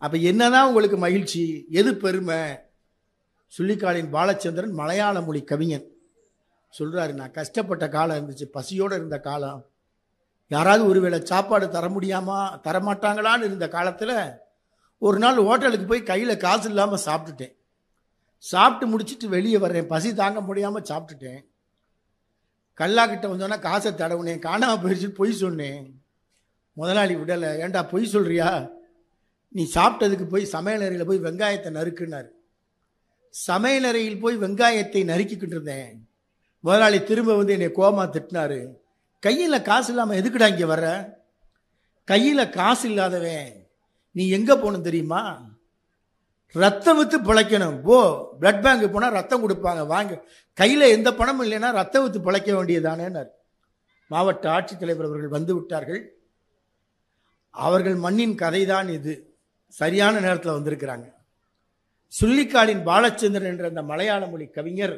அப்ப என்னதான் உங்களுக்கு மகிழ்ச்சி? எது பெருமை? சுள்ளிக்காலின் பாலச்சந்திரன் மலையாள மொழி கவிஞன் சொல்றாரு, நான் கஷ்டப்பட்ட காலம் இருந்துச்சு, பசியோடு இருந்த காலம். யாராவது ஒருவேளை சாப்பாடு தரமாட்டாங்களான்னு இருந்த காலத்தில் ஒரு நாள் ஹோட்டலுக்கு போய் கையில் காசு இல்லாமல் சாப்பிட்டுட்டேன். சாப்பிட்டு முடிச்சுட்டு வெளியே வர்றேன், பசி தாங்க முடியாமல் சாப்பிட்டுட்டேன். கல்லாக்கிட்ட வந்தோன்னா காசை தடவுனேன், காணாமல் போயிடுச்சு, பொய் சொன்னேன். முதலாளி விடலை. ஏண்டா பொய் சொல்றியா, நீ சாப்பிட்டதுக்கு போய் சமையலறையில் போய் வெங்காயத்தை நறுக்குனார். சமையலறையில் போய் வெங்காயத்தை நறுக்கிக்கிட்டு இருந்தேன். முதலாளி திரும்ப வந்து என்னை கோமா திட்டினாரு. கையில் காசு இல்லாமல் எதுக்குடா இங்கே வர்ற, கையில் காசு இல்லாதவன் நீ எங்கே போகணும் தெரியுமா, ரத்தம் விற்று பிழைக்கணும், போ பிளட் பேங்க் போனால் ரத்தம் கொடுப்பாங்க, வாங்க, கையில் எந்த பணமும் இல்லைன்னா ரத்தம் விற்று பிழைக்க வேண்டியதானேன்னார். மாவட்ட ஆட்சித்தலைவர் அவர்கள் வந்து விட்டார்கள். அவர்கள் மண்ணின் கதை தான் இது. சரியான நேரத்தில் வந்திருக்கிறாங்க. சுள்ளிக்காடின் பாலச்சந்திரன் என்ற அந்த மலையாள மொழி கவிஞர்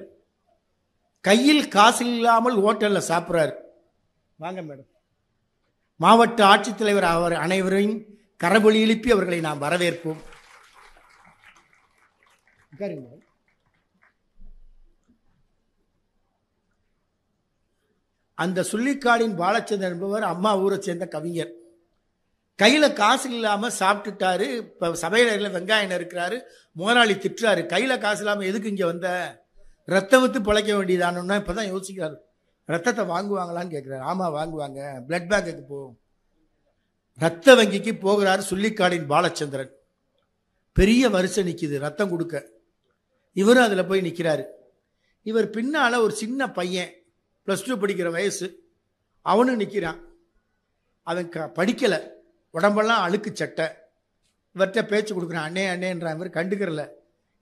கையில் காசு இல்லாமல் ஹோட்டலில் சாப்பிட்றாரு. வாங்க மேடம். மாவட்ட ஆட்சித்தலைவர் அவர் அனைவரையும் கரவொலி எழுப்பி அவர்களை நாம் வரவேற்போம். அந்த சுள்ளிக்காடின் பாலச்சந்திரன் என்பவர் அம்மா ஊரை சேர்ந்த கவிஞர். கையில் காசு இல்லாமல் சாப்பிட்டுட்டாரு. இப்போ சமையலறையில் வெங்காயம் இருக்கிறாரு. முதலாளி திட்டுறாரு, கையில் காசு இல்லாமல் எதுக்கு இங்கே வந்த, ரத்தம் விற்று பிழைக்க வேண்டியதானுன்னா இப்போ தான் யோசிக்கிறாரு. ரத்தத்தை வாங்குவாங்களான்னு கேட்குறாரு. ஆமாம் வாங்குவாங்க, பிளட் பேங்குக்கு போகும். ரத்த வங்கிக்கு போகிறாரு சுள்ளிக்காடின் பாலச்சந்திரன். பெரிய வரிசை நிற்கிது ரத்தம் கொடுக்க. இவரும் அதில் போய் நிற்கிறாரு. இவர் பின்னால் ஒரு சின்ன பையன், +2 படிக்கிற வயசு, அவனும் நிற்கிறான். அவன் படிக்கலை, உடம்பெல்லாம் அழுக்கு சட்டை. இவர்கிட்ட பேச்சு கொடுக்குறான், அண்ணே அண்ணேன்றான். இவர் கண்டுக்கிறல,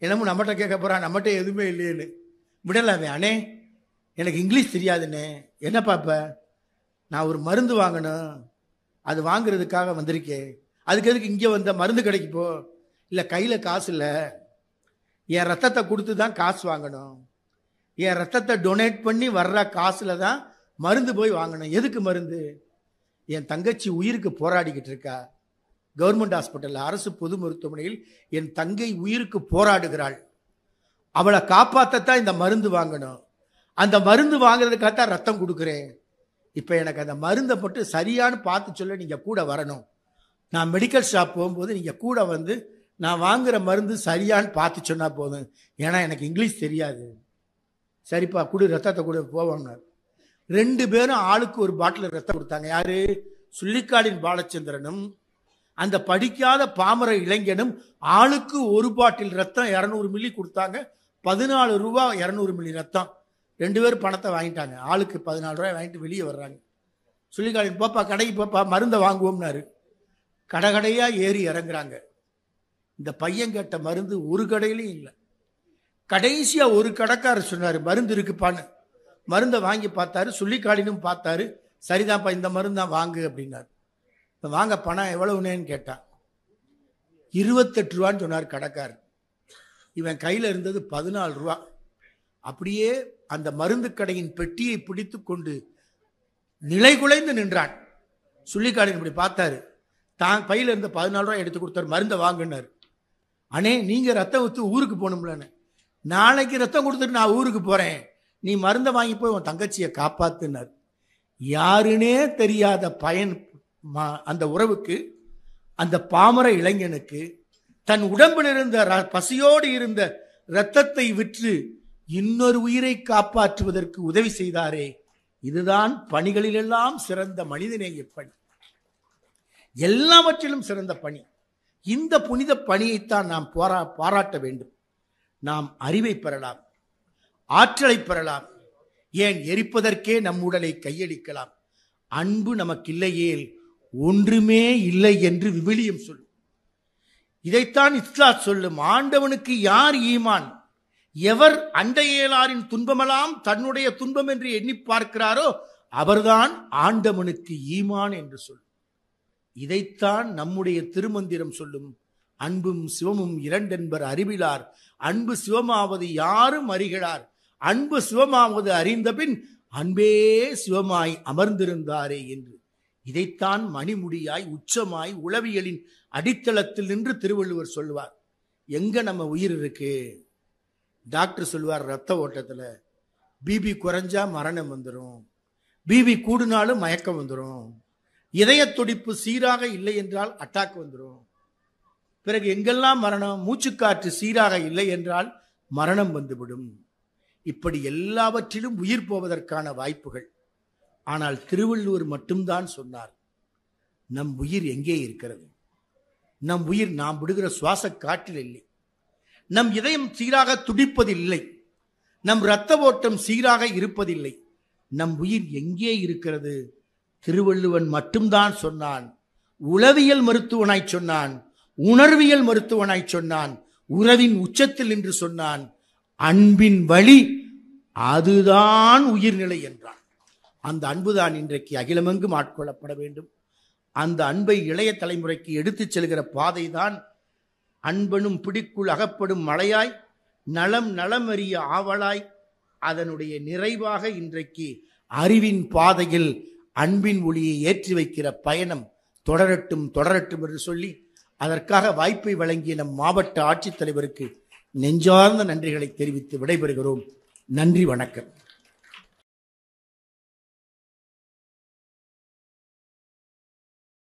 என்னமோ நம்மகிட்ட கேட்க போகிறான், நம்மகிட்ட எதுவுமே இல்லையேன்னு விடலை. அவன், அண்ணே எனக்கு இங்கிலீஷ் தெரியாதுண்ணே. என்ன பாப்ப, நான் ஒரு மருந்து வாங்கணும், அது வாங்குறதுக்காக வந்திருக்கேன். அதுக்கு எதுக்கு இங்கே வந்த, மருந்து கடைக்கு போ. இல்லை கையில் காசு இல்லை, என் ரத்தத்தை கொடுத்து தான் காசு வாங்கணும், என் ரத்தத்தை டொனேட் பண்ணி வர்ற காசில் தான் மருந்து போய் வாங்கணும். எதுக்கு மருந்து, என் தங்கச்சி உயிருக்கு போராடிக்கிட்டு இருக்கா, கவர்மெண்ட் ஹாஸ்பிட்டலில் அரசு பொது மருத்துவமனையில் என் தங்கை உயிருக்கு போராடுகிறாள், அவளை காப்பாற்றத்தான் இந்த மருந்து வாங்கணும். அந்த மருந்து வாங்குறதுக்காகத்தான் ரத்தம் கொடுக்குறேன். இப்போ எனக்கு அந்த மருந்தை மட்டும் சரியானு பார்த்து சொல்ல நீங்கள் கூட வரணும். நான் மெடிக்கல் ஷாப் போகும்போது நீங்கள் கூட வந்து நான் வாங்குகிற மருந்து சரியான்னு பார்த்து சொன்னால் போதும், ஏன்னா எனக்கு இங்கிலீஷ் தெரியாது. சரிப்பா கொடு, ரத்தத்தை கொடு, போவாங்க. 2 பேரும் ஆளுக்கு ஒரு பாட்டில் ரத்தம் கொடுத்தாங்க. யாரு, சுள்ளிக்காடின் பாலச்சந்திரனும் அந்த படிக்காத பாமர இளைஞனும் ஆளுக்கு ஒரு பாட்டில் ரத்தம் 200 மில்லி கொடுத்தாங்க. 14 ரூபா 200 மில்லி ரத்தம். 2 பேரும் பணத்தை வாங்கிட்டாங்க. ஆளுக்கு 14 ரூபாய் வாங்கிட்டு வெளியே வர்றாங்க. சுள்ளிக்காடின், போப்பா கடைக்கு போப்பா, மருந்தை வாங்குவோம்னாரு. கடையாக ஏறி இறங்குறாங்க. இந்த பையன் கேட்ட மருந்து ஒரு கடையிலையும் இல்லை. கடைசியா ஒரு கடைக்காரர் சொன்னார், மருந்து இருக்குப்பான்னு. மருந்தை வாங்கி பார்த்தாரு. சுள்ளிக்காடினும் பார்த்தாரு. சரிதான்ப்பா, இந்த மருந்து தான் வாங்கு அப்படின்னாரு. இப்போ வாங்க, பணம் எவ்வளவுனேன்னு கேட்டான். 28 ரூபான்னு சொன்னார் கடைக்காரர். இவன் கையில் இருந்தது 14 ரூபா. அப்படியே அந்த மருந்து கடையின் பெட்டியை பிடித்து கொண்டு நிலை குலைந்து நின்றான். சுள்ளிக்காடின் இப்படி பார்த்தாரு. தான் பையில இருந்த 14 ரூபாய் எடுத்து கொடுத்தாரு. மருந்தை வாங்கினார். அண்ணே நீங்க ரத்தம் ஊற்றி ஊருக்கு போகணும்லன்னு, நாளைக்கு ரத்தம் கொடுத்துட்டு நான் ஊருக்கு போறேன், நீ மருந்தை வாங்கி போய் உன் தங்கச்சியை காப்பாத்துனார். யாருன்னே தெரியாத பயன் அந்த உறவுக்கு, அந்த பாமர இளைஞனுக்கு தன் உடம்பில் இருந்த பசியோடு இருந்த இரத்தத்தை விற்று இன்னொரு உயிரை காப்பாற்றுவதற்கு உதவி செய்தாரே, இதுதான் பணிகளிலெல்லாம் சிறந்த மனிதநேய பணி, எல்லாவற்றிலும் சிறந்த பணி. இந்த புனித பணியைத்தான் நாம் பாராட்ட வேண்டும். நாம் அறிவை பெறலாம், ஆற்றலை பெறலாம், ஏன் எரிப்பதற்கே நம் உடலை கையளிக்கலாம். அன்பு நமக்கு இல்லையேல் ஒன்றுமே இல்லை என்று விவிலியம் சொல்லும். இதைத்தான் இஸ்லாம் சொல்லும். ஆண்டவனுக்கு யார் ஈமான், எவர் அண்டையேலாரின் துன்பமெல்லாம் தன்னுடைய துன்பம் என்று எண்ணி பார்க்கிறாரோ அவர்தான் ஆண்டவனுக்கு ஈமான் என்று சொல்லும். இதைத்தான் நம்முடைய திருமந்திரம் சொல்லும். அன்பும் சிவமும் இரண்டென்பர் அறிவிலார், அன்பு சிவமாவது யாரும் அறிகிறார், அன்பு சிவமாவது அறிந்தபின் அன்பே சிவமாய் அமர்ந்திருந்தாரே என்று. இதைத்தான் மணிமுடியாய் உச்சமாய் உளவியலின் அடித்தளத்தில் நின்று திருவள்ளுவர் சொல்லுவார். எங்க நம்ம உயிர் இருக்கு? டாக்டர் சொல்லுவார், ரத்த ஓட்டத்துல பிபி குறைஞ்சா மரணம் வந்துடும், பிபி கூடுனாலும் மயக்கம் வந்துடும், இதய துடிப்பு சீராக இல்லை என்றால் அட்டாக் வந்துடும். பிறகு எங்கெல்லாம் மரணம், மூச்சுக்காற்று சீராக இல்லை என்றால் மரணம் வந்துவிடும். இப்படி எல்லாவற்றிலும் உயிர் போவதற்கான வாய்ப்புகள். ஆனால் திருவள்ளுவர் மட்டும்தான் சொன்னார், நம் உயிர் எங்கே இருக்கிறது? நம் உயிர் நாம் விடுகிற சுவாச காற்றில் இல்லை. நம் இதயம் சீராக துடிப்பதில்லை. நம் இரத்த ஓட்டம் சீராக இருப்பதில்லை. நம் உயிர் எங்கே இருக்கிறது? திருவள்ளுவன் மட்டும்தான் சொன்னான். உளவியல் மருத்துவனாய் சொன்னான், உணர்வியல் மருத்துவனாய் சொன்னான், உறவின் உச்சத்தில் என்று சொன்னான். அன்பின் வழி அதுதான் உயிர்நிலை என்றான். அந்த அன்புதான் இன்றைக்கு அகிலமெங்கும் ஆட்கொள்ளப்பட வேண்டும். அந்த அன்பை இளைய தலைமுறைக்கு எடுத்துச் செல்கிற பாதைதான் அன்பனும் பிடிக்குள் அகப்படும் மழையாய், நலம் நலமறிய ஆவலாய், அதனுடைய நிறைவாக இன்றைக்கு அறிவின் பாதையில் அன்பின் ஒளியை ஏற்றி வைக்கிற பயணம் தொடரட்டும் தொடரட்டும் என்று சொல்லி அதற்காக வாய்ப்பை வழங்கிய நம் மாவட்ட ஆட்சித்தலைவருக்கு நெஞ்சார்ந்த நன்றிகளை தெரிவித்து விடைபெறுகிறோம். நன்றி, வணக்கம்.